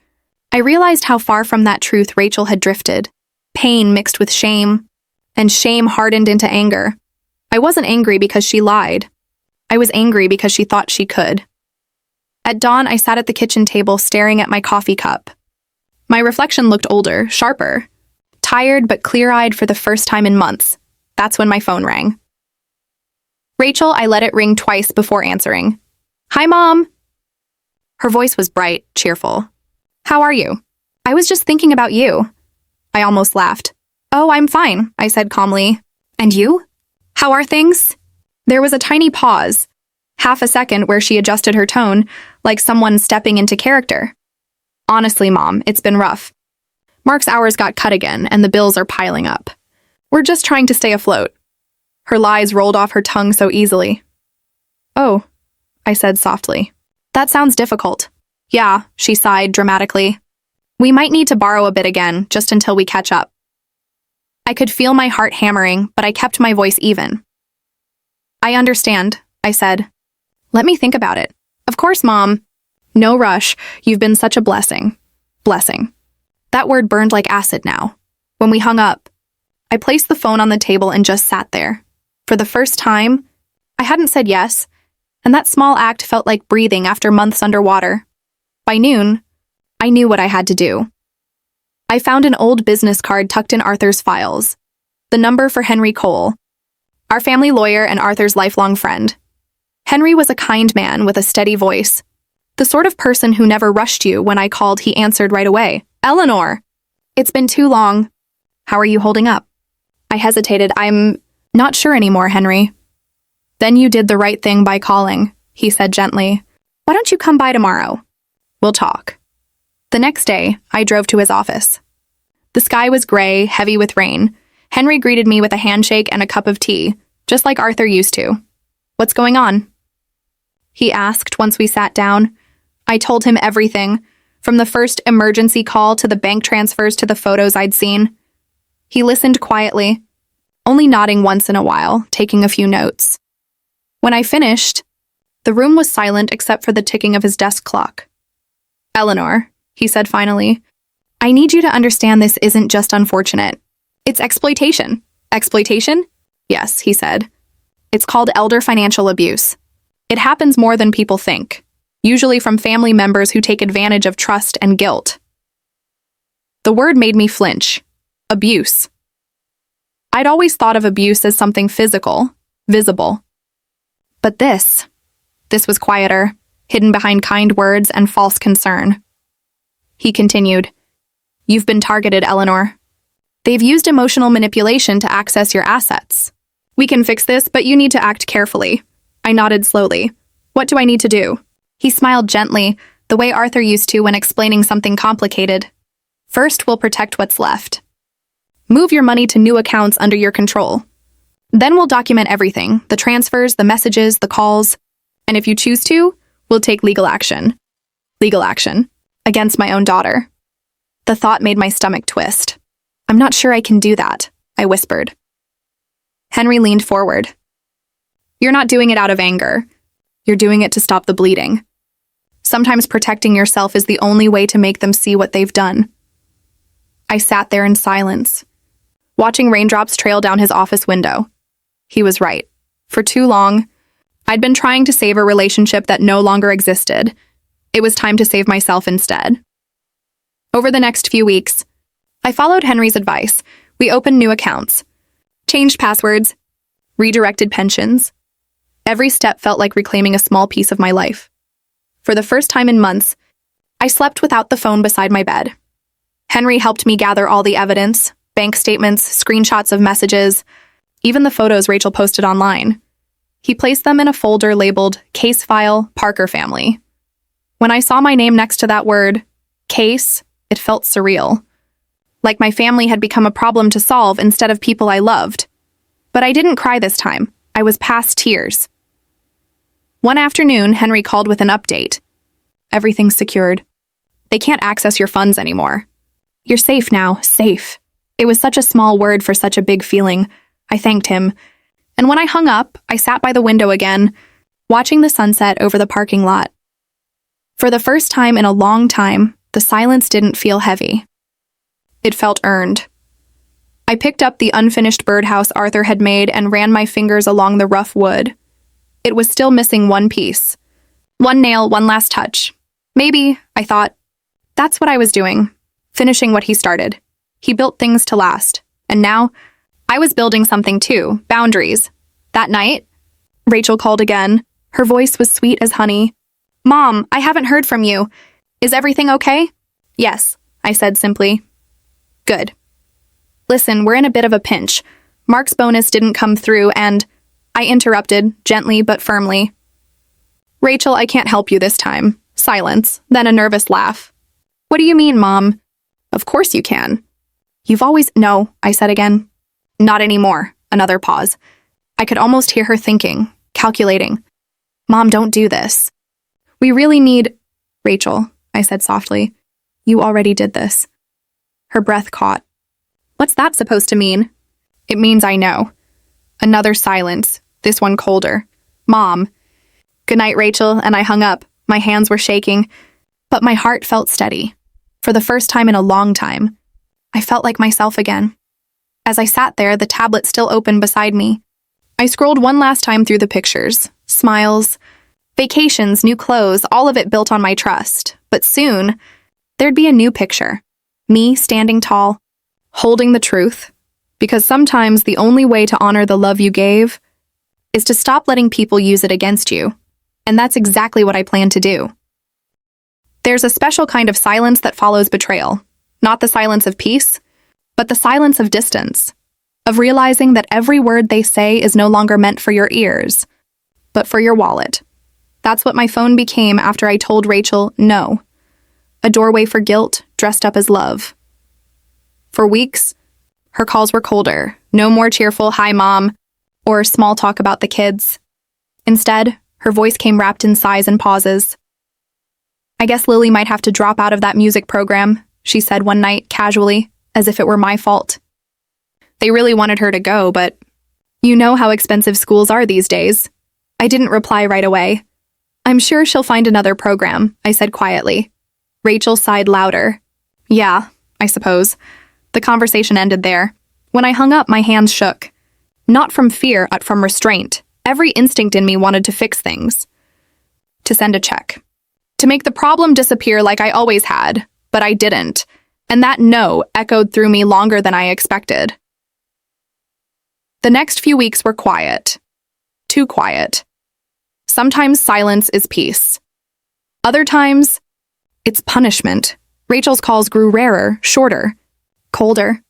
I realized how far from that truth Rachel had drifted. Pain mixed with shame, and shame hardened into anger. I wasn't angry because she lied. I was angry because she thought she could. At dawn, I sat at the kitchen table staring at my coffee cup. My reflection looked older, sharper, tired but clear-eyed for the first time in months. That's when my phone rang. Rachel, I let it ring twice before answering. "Hi, Mom." Her voice was bright, cheerful. "How are you?" "I was just thinking about you." I almost laughed. "Oh, I'm fine," I said calmly. "And you? How are things?" There was a tiny pause, half a second where she adjusted her tone, like someone stepping into character. "Honestly, Mom, it's been rough. Mark's hours got cut again, and the bills are piling up. We're just trying to stay afloat." Her lies rolled off her tongue so easily. "Oh," I said softly. "That sounds difficult." "Yeah," she sighed dramatically. "We might need to borrow a bit again, just until we catch up." I could feel my heart hammering, but I kept my voice even. "I understand," I said. "Let me think about it." "Of course, Mom." "No rush. You've been such a blessing." Blessing. That word burned like acid now. When we hung up, I placed the phone on the table and just sat there. For the first time, I hadn't said yes, and that small act felt like breathing after months underwater. By noon, I knew what I had to do. I found an old business card tucked in Arthur's files. The number for Henry Cole, our family lawyer and Arthur's lifelong friend. Henry was a kind man with a steady voice. The sort of person who never rushed you. When I called, he answered right away. "Eleanor! It's been too long. How are you holding up?" I hesitated. "I'm not sure anymore, Henry." "Then you did the right thing by calling," he said gently. "Why don't you come by tomorrow? We'll talk." The next day, I drove to his office. The sky was gray, heavy with rain. Henry greeted me with a handshake and a cup of tea, just like Arthur used to. "What's going on?" he asked once we sat down. I told him everything, from the first emergency call to the bank transfers to the photos I'd seen. He listened quietly, only nodding once in a while, taking a few notes. When I finished, the room was silent except for the ticking of his desk clock. "Eleanor," he said finally, "I need you to understand this isn't just unfortunate. It's exploitation." "Exploitation?" "Yes," he said. "It's called elder financial abuse. It happens more than people think, usually from family members who take advantage of trust and guilt." The word made me flinch. Abuse. I'd always thought of abuse as something physical, visible. But this was quieter, hidden behind kind words and false concern. He continued, "You've been targeted, Eleanor. They've used emotional manipulation to access your assets. We can fix this, but you need to act carefully. I nodded slowly. What do I need to do? He smiled gently, the way Arthur used to when explaining something complicated. First, we'll protect what's left. Move your money to new accounts under your control. Then we'll document everything, the transfers, the messages, the calls. And if you choose to, we'll take legal action. Legal action. Against my own daughter. The thought made my stomach twist. I'm not sure I can do that, I whispered. Henry leaned forward. You're not doing it out of anger. You're doing it to stop the bleeding. Sometimes protecting yourself is the only way to make them see what they've done. I sat there in silence, watching raindrops trail down his office window. He was right. For too long, I'd been trying to save a relationship that no longer existed. It was time to save myself instead. Over the next few weeks, I followed Henry's advice. We opened new accounts, changed passwords, redirected pensions. Every step felt like reclaiming a small piece of my life. For the first time in months, I slept without the phone beside my bed. Henry helped me gather all the evidence, bank statements, screenshots of messages, even the photos Rachel posted online. He placed them in a folder labeled Case File Parker Family. When I saw my name next to that word, case, it felt surreal. Like my family had become a problem to solve instead of people I loved. But I didn't cry this time. I was past tears. One afternoon, Henry called with an update. Everything's secured. They can't access your funds anymore. You're safe now, safe. It was such a small word for such a big feeling. I thanked him. And when I hung up, I sat by the window again, watching the sunset over the parking lot. For the first time in a long time, the silence didn't feel heavy. It felt earned. I picked up the unfinished birdhouse Arthur had made and ran my fingers along the rough wood. It was still missing one piece. One nail, one last touch. Maybe, I thought. That's what I was doing. Finishing what he started. He built things to last. And now, I was building something too. Boundaries. That night, Rachel called again. Her voice was sweet as honey. Mom, I haven't heard from you. Is everything okay? Yes, I said simply. Good. Listen, we're in a bit of a pinch. Mark's bonus didn't come through and... I interrupted, gently but firmly. Rachel, I can't help you this time. Silence, then a nervous laugh. What do you mean, Mom? Of course you can. You've always... No, I said again. Not anymore. Another pause. I could almost hear her thinking, calculating. Mom, don't do this. We really need... Rachel, I said softly. You already did this. Her breath caught. What's that supposed to mean? It means I know. Another silence, this one colder. Mom. Good night, Rachel, and I hung up. My hands were shaking, but my heart felt steady. For the first time in a long time, I felt like myself again. As I sat there, the tablet still open beside me. I scrolled one last time through the pictures, smiles, vacations, new clothes, all of it built on my trust. But soon, there'd be a new picture. Me standing tall, holding the truth. Because sometimes the only way to honor the love you gave is to stop letting people use it against you. And that's exactly what I plan to do. There's a special kind of silence that follows betrayal. Not the silence of peace, but the silence of distance. Of realizing that every word they say is no longer meant for your ears, but for your wallet. That's what my phone became after I told Rachel no. A doorway for guilt dressed up as love. For weeks, her calls were colder. No more cheerful, "Hi, Mom," or small talk about the kids. Instead, her voice came wrapped in sighs and pauses. I guess Lily might have to drop out of that music program, she said one night, casually, as if it were my fault. They really wanted her to go, but you know how expensive schools are these days. I didn't reply right away. I'm sure she'll find another program, I said quietly. Rachel sighed louder. Yeah, I suppose. The conversation ended there. When I hung up, my hands shook. Not from fear, but from restraint. Every instinct in me wanted to fix things. To send a check. To make the problem disappear like I always had, but I didn't. And that no echoed through me longer than I expected. The next few weeks were quiet. Too quiet. Sometimes silence is peace. Other times, it's punishment. Rachel's calls grew rarer, shorter, colder.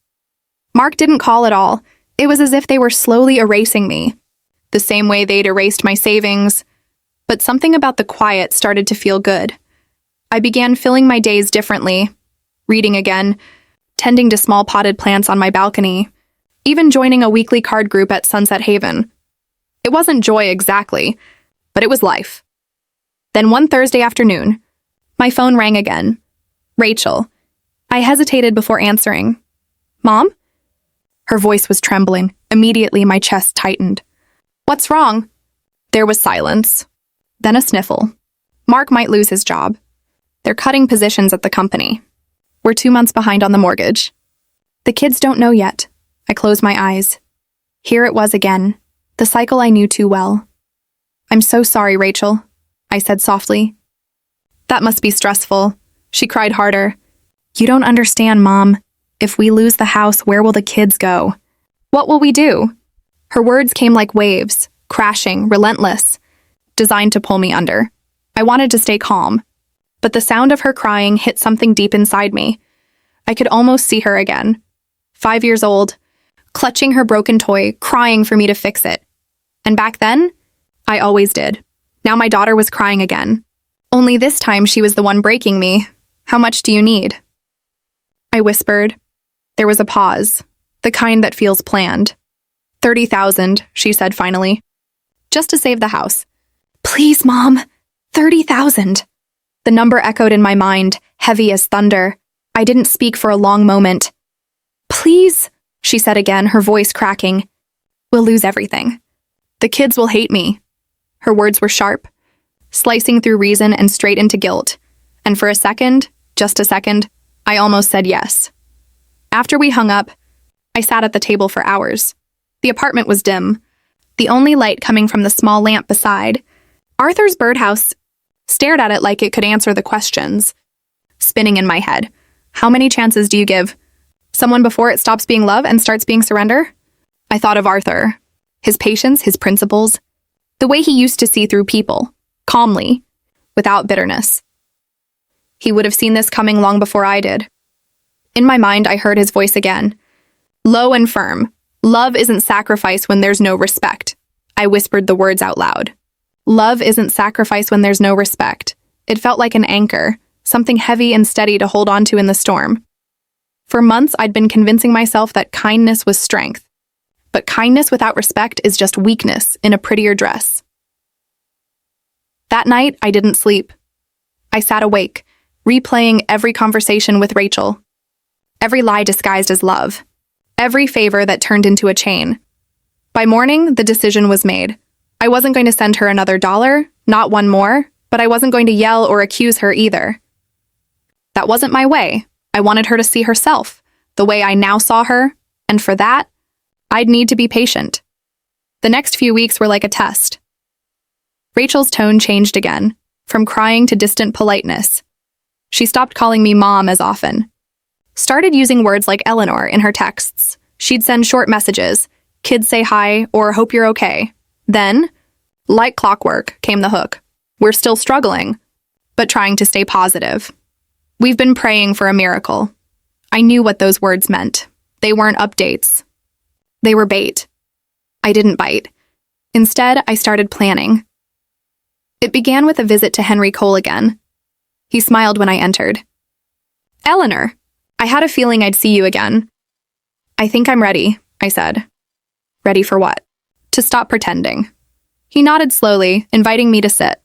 Mark didn't call at all. It was as if they were slowly erasing me. the same way they'd erased my savings. But something about the quiet started to feel good. I began filling my days differently, reading again, tending to small potted plants on my balcony, even joining a weekly card group at Sunset Haven. It wasn't joy exactly, but it was life. Then one Thursday afternoon, my phone rang again. Rachel. I hesitated before answering. Mom? Her voice was trembling. Immediately, my chest tightened. What's wrong? There was silence. Then a sniffle. Mark might lose his job. They're cutting positions at the company. We're 2 months behind on the mortgage. The kids don't know yet. I closed my eyes. Here it was again, the cycle I knew too well. I'm so sorry, Rachel, I said softly. That must be stressful. She cried harder. You don't understand, Mom. If we lose the house, where will the kids go? What will we do? Her words came like waves, crashing, relentless, designed to pull me under. I wanted to stay calm, but the sound of her crying hit something deep inside me. I could almost see her again. 5 years old, clutching her broken toy, crying for me to fix it. And back then, I always did. Now my daughter was crying again. Only this time she was the one breaking me. How much do you need? I whispered. There was a pause, the kind that feels planned. 30,000, she said finally. Just to save the house. Please, Mom. 30,000. The number echoed in my mind, heavy as thunder. I didn't speak for a long moment. Please, she said again, her voice cracking. We'll lose everything. The kids will hate me. Her words were sharp, slicing through reason and straight into guilt. And for a second, just a second, I almost said yes. After we hung up, I sat at the table for hours. The apartment was dim, the only light coming from the small lamp beside. Arthur's birdhouse stared at it like it could answer the questions. Spinning in my head. How many chances do you give? Someone before it stops being love and starts being surrender? I thought of Arthur. His patience, his principles. The way he used to see through people. Calmly. Without bitterness. He would have seen this coming long before I did. In my mind, I heard his voice again. Low and firm. Love isn't sacrifice when there's no respect. I whispered the words out loud. Love isn't sacrifice when there's no respect. It felt like an anchor, something heavy and steady to hold on to in the storm. For months, I'd been convincing myself that kindness was strength. But kindness without respect is just weakness in a prettier dress. That night, I didn't sleep. I sat awake, replaying every conversation with Rachel. Every lie disguised as love. Every favor that turned into a chain. By morning, the decision was made. I wasn't going to send her another $1, not one more, but I wasn't going to yell or accuse her either. That wasn't my way. I wanted her to see herself, the way I now saw her, and for that, I'd need to be patient. The next few weeks were like a test. Rachel's tone changed again, from crying to distant politeness. She stopped calling me Mom as often. Started using words like Eleanor in her texts. She'd send short messages, kids say hi, or hope you're okay. Then, like clockwork, came the hook. We're still struggling, but trying to stay positive. We've been praying for a miracle. I knew what those words meant. They weren't updates. They were bait. I didn't bite. Instead, I started planning. It began with a visit to Henry Cole again. He smiled when I entered. Eleanor, I had a feeling I'd see you again. I think I'm ready, I said. Ready for what? To stop pretending. He nodded slowly, inviting me to sit.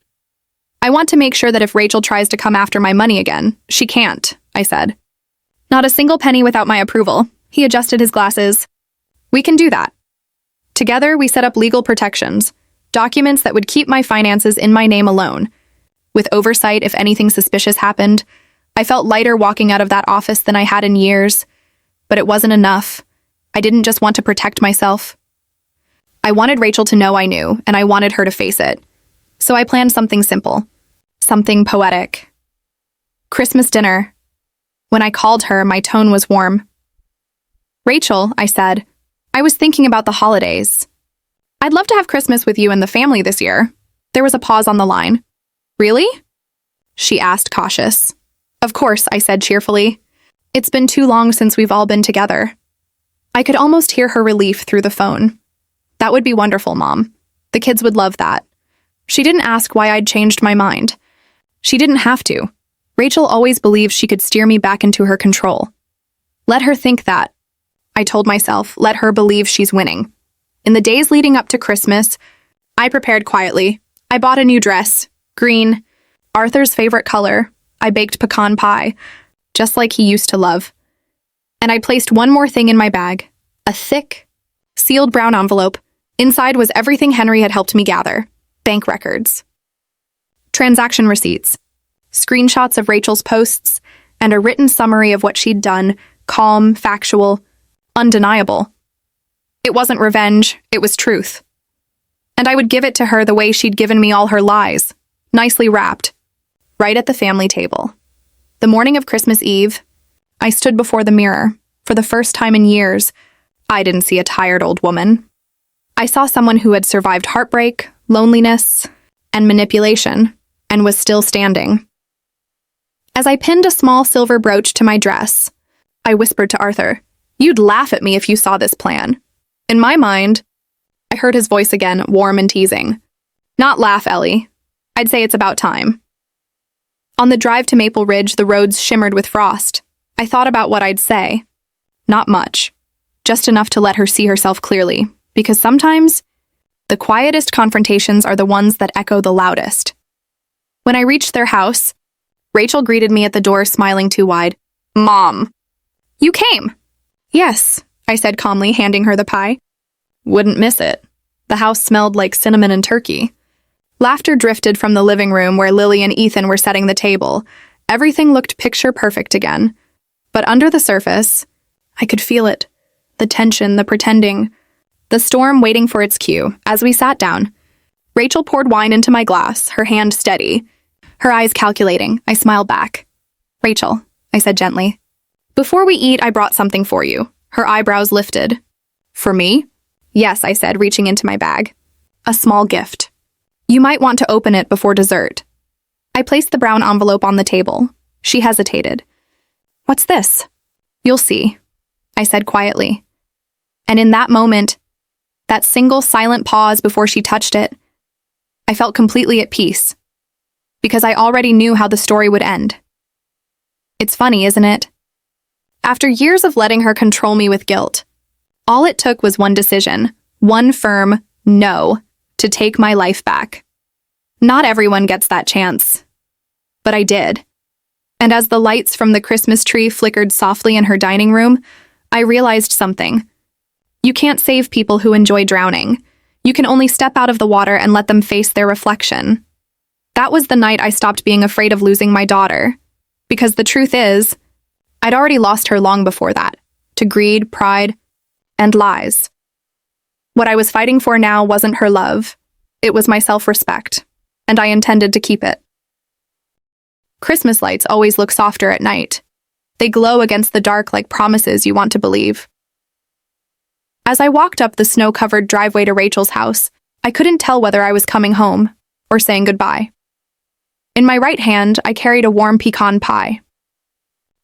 I want to make sure that if Rachel tries to come after my money again, she can't, I said. Not a single penny without my approval. He adjusted his glasses. We can do that. Together, we set up legal protections, documents that would keep my finances in my name alone. With oversight if anything suspicious happened, I felt lighter walking out of that office than I had in years. But it wasn't enough. I didn't just want to protect myself. I wanted Rachel to know I knew, and I wanted her to face it. So I planned something simple. Something poetic. Christmas dinner. When I called her, my tone was warm. Rachel, I said, I was thinking about the holidays. I'd love to have Christmas with you and the family this year. There was a pause on the line. Really? She asked, cautious. Of course, I said cheerfully. It's been too long since we've all been together. I could almost hear her relief through the phone. That would be wonderful, Mom. The kids would love that. She didn't ask why I'd changed my mind. She didn't have to. Rachel always believed she could steer me back into her control. Let her think that. I told myself, let her believe she's winning. In the days leading up to Christmas, I prepared quietly. I bought a new dress, green, Arthur's favorite color. I baked pecan pie, just like he used to love. And I placed one more thing in my bag, a thick, sealed brown envelope. Inside was everything Henry had helped me gather. Bank records, transaction receipts, screenshots of Rachel's posts, and a written summary of what she'd done, calm, factual, undeniable. It wasn't revenge, it was truth. And I would give it to her the way she'd given me all her lies, nicely wrapped, right at the family table. The morning of Christmas Eve, I stood before the mirror. For the first time in years, I didn't see a tired old woman. I saw someone who had survived heartbreak, loneliness, and manipulation, and was still standing. As I pinned a small silver brooch to my dress, I whispered to Arthur, "You'd laugh at me if you saw this plan." In my mind, I heard his voice again, warm and teasing. "Not laugh, Ellie. I'd say it's about time." On the drive to Maple Ridge, the roads shimmered with frost. I thought about what I'd say. Not much. Just enough to let her see herself clearly, because sometimes the quietest confrontations are the ones that echo the loudest. When I reached their house, Rachel greeted me at the door, smiling too wide. "Mom, you came." "Yes," I said calmly, handing her the pie. Wouldn't miss it. The house smelled like cinnamon and turkey. Laughter drifted from the living room where Lily and Ethan were setting the table. Everything looked picture perfect again. But under the surface, I could feel it. The tension, the pretending, the storm waiting for its cue. As we sat down, Rachel poured wine into my glass, her hand steady, her eyes calculating. I smiled back. "Rachel," I said gently, "before we eat, I brought something for you." Her eyebrows lifted. "For me?" "Yes," I said, reaching into my bag. "A small gift. You might want to open it before dessert." I placed the brown envelope on the table. She hesitated. "What's this?" "You'll see," I said quietly. And in that moment, that single silent pause before she touched it, I felt completely at peace, because I already knew how the story would end. It's funny, isn't it? After years of letting her control me with guilt, all it took was one decision, one firm no, to take my life back. Not everyone gets that chance, but I did. And as the lights from the Christmas tree flickered softly in her dining room, I realized something. You can't save people who enjoy drowning. You can only step out of the water and let them face their reflection. That was the night I stopped being afraid of losing my daughter. Because the truth is, I'd already lost her long before that, to greed, pride, and lies. What I was fighting for now wasn't her love. It was my self-respect, and I intended to keep it. Christmas lights always look softer at night. They glow against the dark like promises you want to believe. As I walked up the snow-covered driveway to Rachel's house, I couldn't tell whether I was coming home or saying goodbye. In my right hand, I carried a warm pecan pie.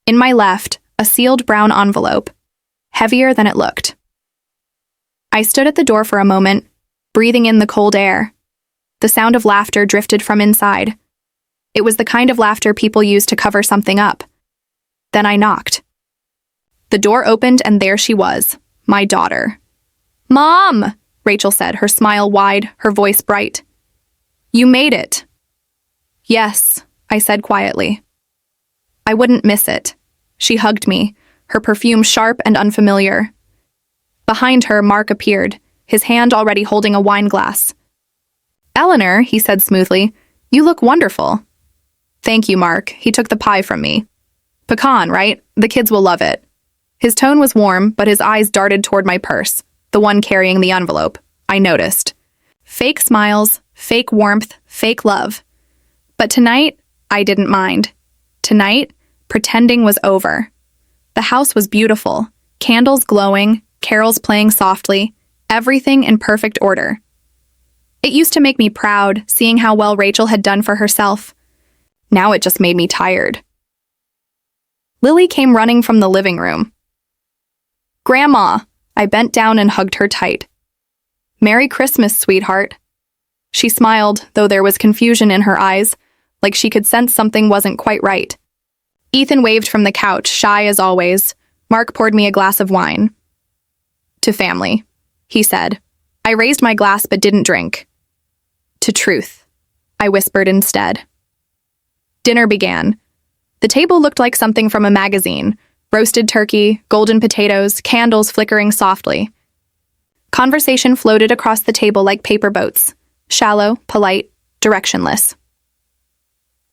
In my left, a sealed brown envelope, heavier than it looked. I stood at the door for a moment, breathing in the cold air. The sound of laughter drifted from inside. It was the kind of laughter people use to cover something up. Then I knocked. The door opened and there she was, my daughter. "Mom!" Rachel said, her smile wide, her voice bright. "You made it." "Yes," I said quietly. I wouldn't miss it. She hugged me, her perfume sharp and unfamiliar. Behind her, Mark appeared, his hand already holding a wine glass. "Eleanor," he said smoothly, "you look wonderful." "Thank you, Mark." He took the pie from me. "Pecan, right? The kids will love it." His tone was warm, but his eyes darted toward my purse, the one carrying the envelope. I noticed. Fake smiles, fake warmth, fake love. But tonight, I didn't mind. Tonight, pretending was over. The house was beautiful, candles glowing, carols playing softly, everything in perfect order. It used to make me proud, seeing how well Rachel had done for herself. Now it just made me tired. Lily came running from the living room. "Grandma!" I bent down and hugged her tight. "Merry Christmas, sweetheart." She smiled, though there was confusion in her eyes, like she could sense something wasn't quite right. Ethan waved from the couch, shy as always. Mark poured me a glass of wine. To family, he said. I raised my glass but didn't drink. To truth, I whispered instead. Dinner began. The table looked like something from a magazine. Roasted turkey, golden potatoes, candles flickering softly. Conversation floated across the table like paper boats. Shallow, polite, directionless.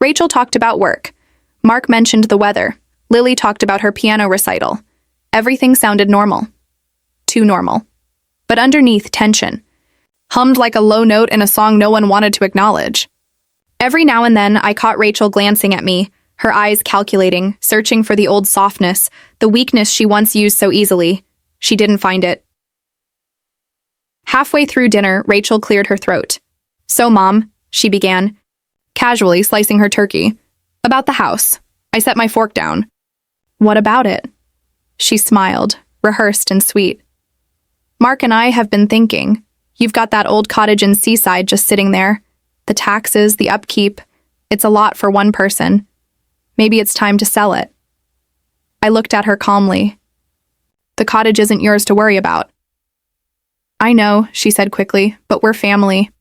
Rachel talked about work. Mark mentioned the weather. Lily talked about her piano recital. Everything sounded normal. Too normal. But underneath, tension. Hummed like a low note in a song no one wanted to acknowledge. Every now and then, I caught Rachel glancing at me, her eyes calculating, searching for the old softness, the weakness she once used so easily. She didn't find it. Halfway through dinner, Rachel cleared her throat. So, Mom, she began, casually slicing her turkey. About the house. I set my fork down. What about it? She smiled, rehearsed and sweet. Mark and I have been thinking. You've got that old cottage in Seaside just sitting there. The taxes, the upkeep. It's a lot for one person. Maybe it's time to sell it. I looked at her calmly. The cottage isn't yours to worry about. I know, she said quickly, but we're family.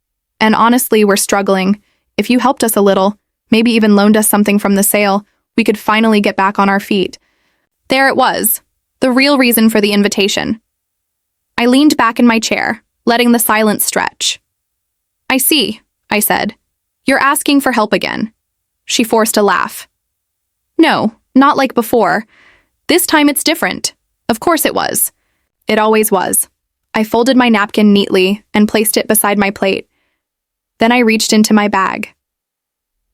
And honestly, we're struggling. If you helped us a little, maybe even loaned us something from the sale, we could finally get back on our feet. There it was, the real reason for the invitation. I leaned back in my chair, letting the silence stretch. I see, I said. You're asking for help again. She forced a laugh. No, not like before. This time it's different. Of course it was. It always was. I folded my napkin neatly and placed it beside my plate. Then I reached into my bag.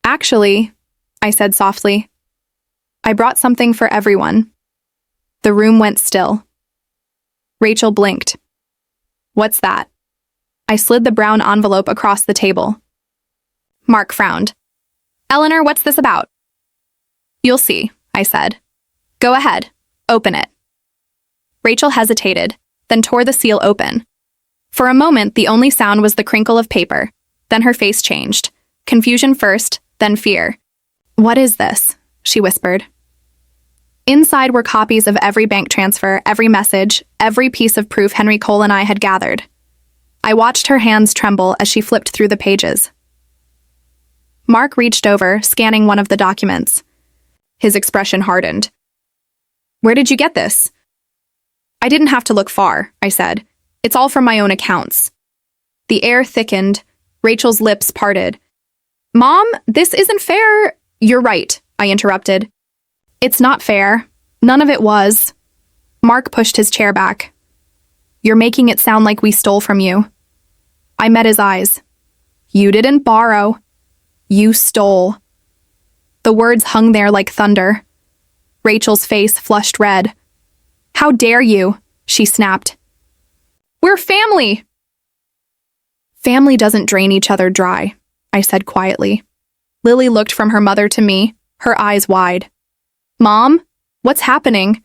Actually, I said softly, I brought something for everyone. The room went still. Rachel blinked. What's that? I slid the brown envelope across the table. Mark frowned. Eleanor, what's this about? You'll see, I said. Go ahead, open it. Rachel hesitated, then tore the seal open. For a moment, the only sound was the crinkle of paper. Then her face changed. Confusion first, then fear. What is this? She whispered. Inside were copies of every bank transfer, every message, every piece of proof Henry Cole and I had gathered. I watched her hands tremble as she flipped through the pages. Mark reached over, scanning one of the documents. His expression hardened. Where did you get this? I didn't have to look far, I said. It's all from my own accounts. The air thickened. Rachel's lips parted. Mom, this isn't fair. You're right, I interrupted. It's not fair. None of it was. Mark pushed his chair back. You're making it sound like we stole from you. I met his eyes. You didn't borrow. You stole. The words hung there like thunder. Rachel's face flushed red. How dare you? She snapped. We're family. Family doesn't drain each other dry, I said quietly. Lily looked from her mother to me, her eyes wide. Mom, what's happening?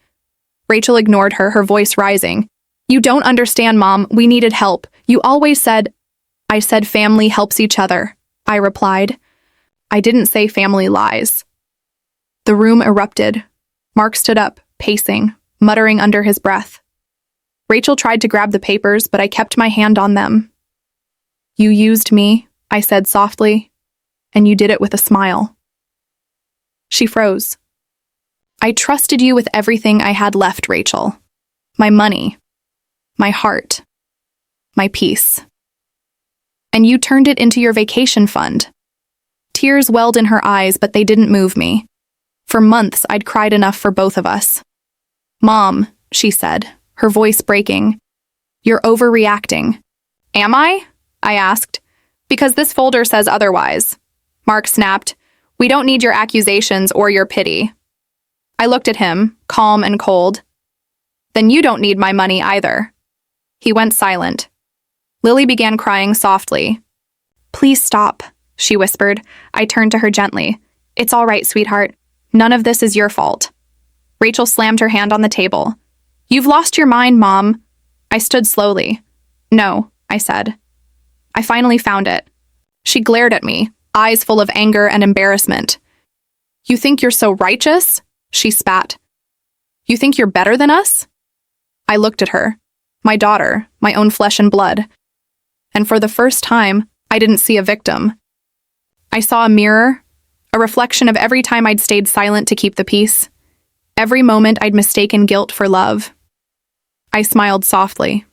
Rachel ignored her, her voice rising. You don't understand, Mom. We needed help. You always said... I said family helps each other, I replied. I didn't say family lies. The room erupted. Mark stood up, pacing, muttering under his breath. Rachel tried to grab the papers, but I kept my hand on them. You used me, I said softly, and you did it with a smile. She froze. I trusted you with everything I had left, Rachel. My money, my heart, my peace. And you turned it into your vacation fund. Tears welled in her eyes, but they didn't move me. For months, I'd cried enough for both of us. Mom, she said, her voice breaking, you're overreacting. Am I? I asked. Because this folder says otherwise. Mark snapped. We don't need your accusations or your pity. I looked at him, calm and cold. Then you don't need my money either. He went silent. Lily began crying softly. Please stop, she whispered. I turned to her gently. It's all right, sweetheart. None of this is your fault. Rachel slammed her hand on the table. You've lost your mind, Mom. I stood slowly. No, I said. I finally found it. She glared at me, eyes full of anger and embarrassment. "You think you're so righteous?" she spat. "You think you're better than us?" I looked at her, my daughter, my own flesh and blood. And for the first time, I didn't see a victim. I saw a mirror, a reflection of every time I'd stayed silent to keep the peace, every moment I'd mistaken guilt for love. I smiled softly.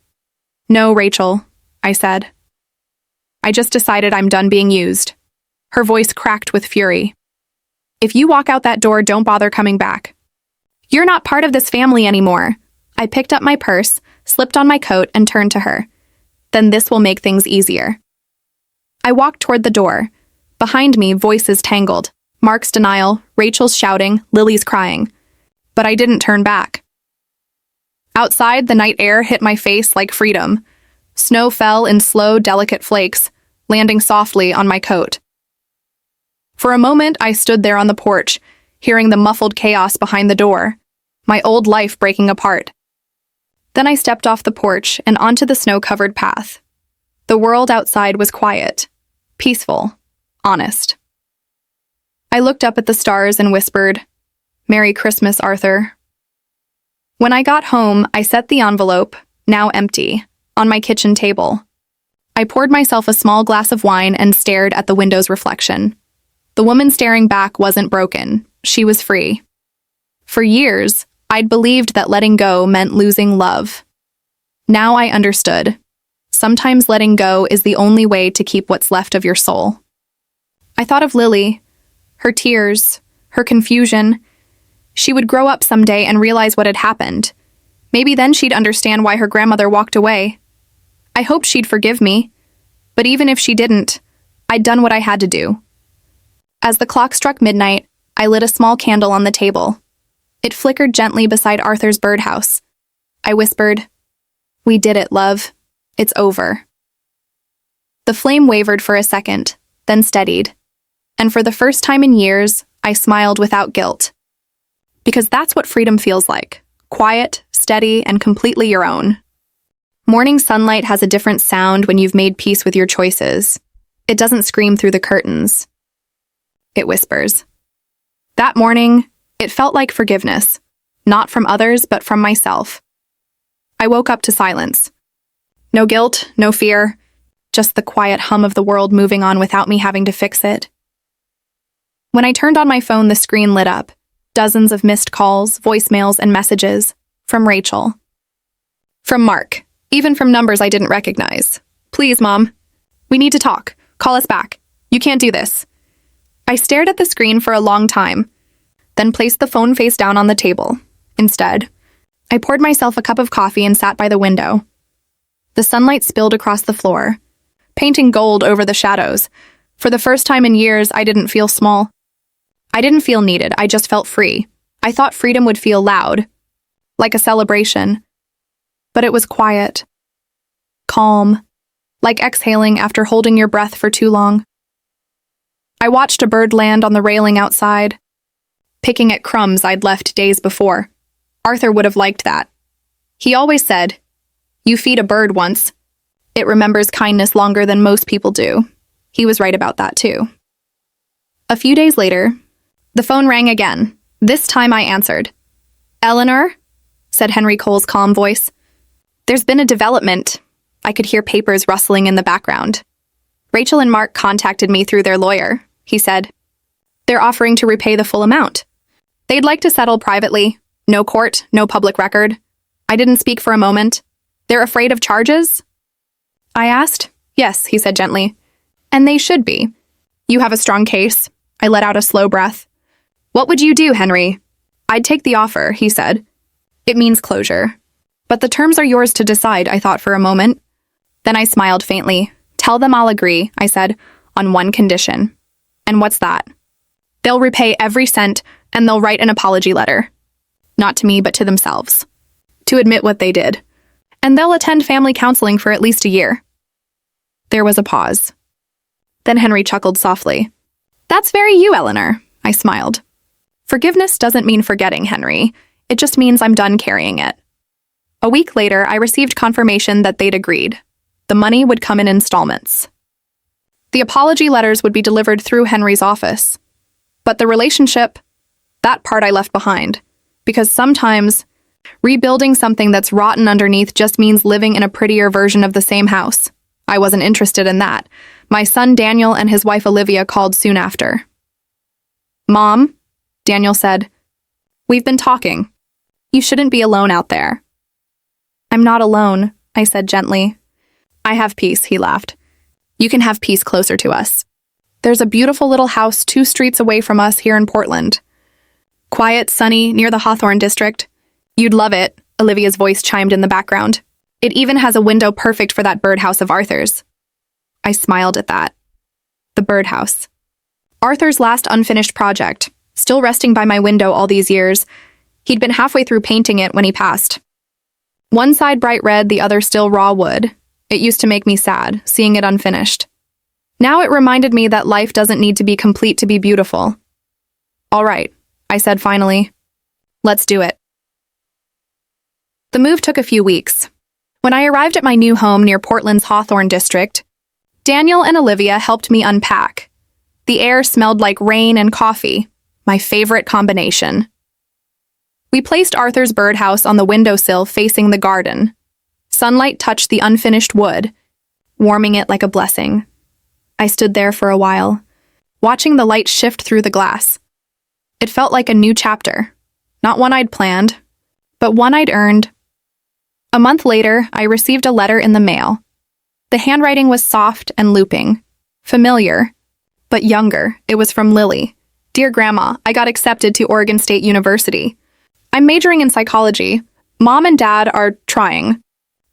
"No, Rachel," I said. "I just decided I'm done being used." Her voice cracked with fury. "If you walk out that door, don't bother coming back. You're not part of this family anymore." I picked up my purse, slipped on my coat, and turned to her. "Then this will make things easier." I walked toward the door. Behind me, voices tangled. Mark's denial, Rachel's shouting, Lily's crying. But I didn't turn back. Outside, the night air hit my face like freedom. Snow fell in slow, delicate flakes, landing softly on my coat. For a moment, I stood there on the porch, hearing the muffled chaos behind the door, my old life breaking apart. Then I stepped off the porch and onto the snow-covered path. The world outside was quiet, peaceful, honest. I looked up at the stars and whispered, "Merry Christmas, Arthur." When I got home, I set the envelope, now empty, on my kitchen table. I poured myself a small glass of wine and stared at the window's reflection. The woman staring back wasn't broken. She was free. For years, I'd believed that letting go meant losing love. Now I understood. Sometimes letting go is the only way to keep what's left of your soul. I thought of Lily, her tears, her confusion. She would grow up someday and realize what had happened. Maybe then she'd understand why her grandmother walked away. I hoped she'd forgive me, but even if she didn't, I'd done what I had to do. As the clock struck midnight, I lit a small candle on the table. It flickered gently beside Arthur's birdhouse. I whispered, "We did it, love. It's over." The flame wavered for a second, then steadied. And for the first time in years, I smiled without guilt. Because that's what freedom feels like. Quiet, steady, and completely your own. Morning sunlight has a different sound when you've made peace with your choices. It doesn't scream through the curtains. It whispers. That morning, it felt like forgiveness. Not from others, but from myself. I woke up to silence. No guilt, no fear. Just the quiet hum of the world moving on without me having to fix it. When I turned on my phone, the screen lit up. Dozens of missed calls, voicemails, and messages. From Rachel. From Mark. Even from numbers I didn't recognize. "Please, Mom. We need to talk. Call us back. You can't do this." I stared at the screen for a long time, then placed the phone face down on the table. Instead, I poured myself a cup of coffee and sat by the window. The sunlight spilled across the floor, painting gold over the shadows. For the first time in years, I didn't feel small. I didn't feel needed, I just felt free. I thought freedom would feel loud, like a celebration. But it was quiet, calm, like exhaling after holding your breath for too long. I watched a bird land on the railing outside, picking at crumbs I'd left days before. Arthur would have liked that. He always said, "You feed a bird once, it remembers kindness longer than most people do." He was right about that too. A few days later, the phone rang again. This time I answered. "Eleanor?" said Henry Cole's calm voice. "There's been a development." I could hear papers rustling in the background. "Rachel and Mark contacted me through their lawyer," he said. "They're offering to repay the full amount. They'd like to settle privately. No court, no public record." I didn't speak for a moment. "They're afraid of charges?" I asked. "Yes," he said gently. "And they should be. You have a strong case." I let out a slow breath. "What would you do, Henry?" "I'd take the offer," he said. "It means closure. But the terms are yours to decide," I thought for a moment. Then I smiled faintly. "Tell them I'll agree," I said, "on one condition." "And what's that?" "They'll repay every cent, and they'll write an apology letter. Not to me, but to themselves. To admit what they did. And they'll attend family counseling for at least a year." There was a pause. Then Henry chuckled softly. "That's very you, Eleanor," I smiled. "Forgiveness doesn't mean forgetting, Henry. It just means I'm done carrying it." A week later, I received confirmation that they'd agreed. The money would come in installments. The apology letters would be delivered through Henry's office. But the relationship, that part I left behind. Because sometimes, rebuilding something that's rotten underneath just means living in a prettier version of the same house. I wasn't interested in that. My son Daniel and his wife Olivia called soon after. "Mom," Daniel said, "we've been talking. You shouldn't be alone out there." "I'm not alone," I said gently. "I have peace," he laughed. "You can have peace closer to us. There's a beautiful little house 2 streets away from us here in Portland. Quiet, sunny, near the Hawthorne district. You'd love it," Olivia's voice chimed in the background. "It even has a window perfect for that birdhouse of Arthur's." I smiled at that. The birdhouse. Arthur's last unfinished project, still resting by my window all these years. He'd been halfway through painting it when he passed. One side bright red, the other still raw wood. It used to make me sad, seeing it unfinished. Now it reminded me that life doesn't need to be complete to be beautiful. "All right," I said finally. "Let's do it." The move took a few weeks. When I arrived at my new home near Portland's Hawthorne district, Daniel and Olivia helped me unpack. The air smelled like rain and coffee, my favorite combination. We placed Arthur's birdhouse on the windowsill facing the garden. Sunlight touched the unfinished wood, warming it like a blessing. I stood there for a while, watching the light shift through the glass. It felt like a new chapter, not one I'd planned, but one I'd earned. A month later, I received a letter in the mail. The handwriting was soft and looping, familiar, but younger. It was from Lily. "Dear Grandma, I got accepted to Oregon State University. I'm majoring in psychology. Mom and Dad are trying.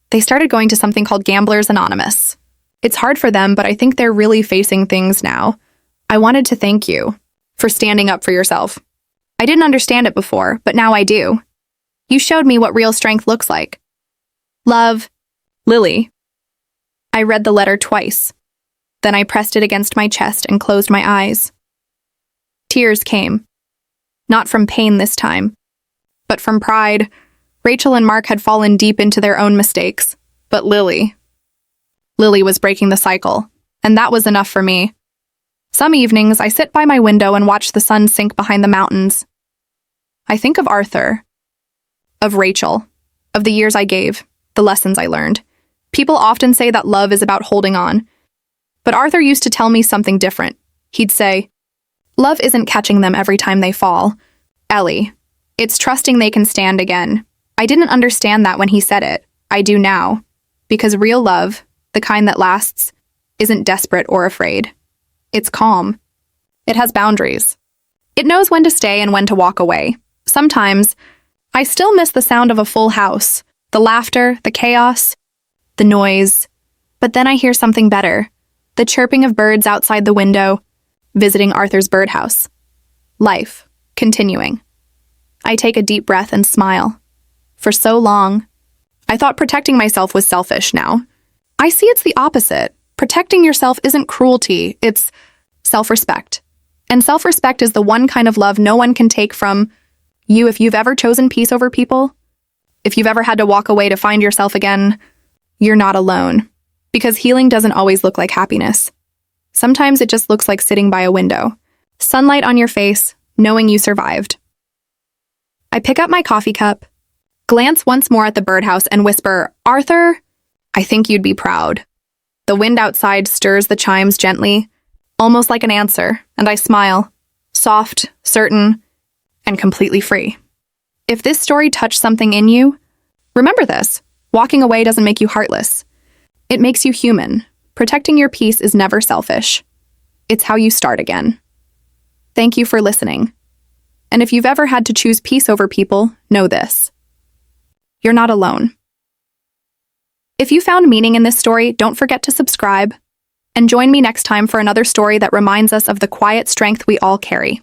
They started going to something called Gamblers Anonymous. It's hard for them, but I think they're really facing things now. I wanted to thank you for standing up for yourself. I didn't understand it before, but now I do. You showed me what real strength looks like. Love, Lily." I read the letter twice. Then I pressed it against my chest and closed my eyes. Tears came. Not from pain this time, but from pride. Rachel and Mark had fallen deep into their own mistakes, but Lily was breaking the cycle, and that was enough for me. Some evenings, I sit by my window and watch the sun sink behind the mountains. I think of Arthur, of Rachel, of the years I gave, the lessons I learned. People often say that love is about holding on, but Arthur used to tell me something different. He'd say, "Love isn't catching them every time they fall, Ellie. It's trusting they can stand again." I didn't understand that when he said it. I do now, because real love, the kind that lasts, isn't desperate or afraid. It's calm. It has boundaries. It knows when to stay and when to walk away. Sometimes, I still miss the sound of a full house, the laughter, the chaos, the noise. But then I hear something better, the chirping of birds outside the window, visiting Arthur's birdhouse. Life, continuing. I take a deep breath and smile. For so long, I thought protecting myself was selfish now. I see it's the opposite. Protecting yourself isn't cruelty, it's self-respect. And self-respect is the one kind of love no one can take from you. If you've ever chosen peace over people, if you've ever had to walk away to find yourself again, you're not alone. Because healing doesn't always look like happiness. Sometimes it just looks like sitting by a window, sunlight on your face, knowing you survived. I pick up my coffee cup, glance once more at the birdhouse and whisper, "Arthur, I think you'd be proud." The wind outside stirs the chimes gently, almost like an answer, and I smile, soft, certain, and completely free. If this story touched something in you, remember this: walking away doesn't make you heartless. It makes you human. Protecting your peace is never selfish. It's how you start again. Thank you for listening. And if you've ever had to choose peace over people, know this: you're not alone. If you found meaning in this story, don't forget to subscribe, and join me next time for another story that reminds us of the quiet strength we all carry.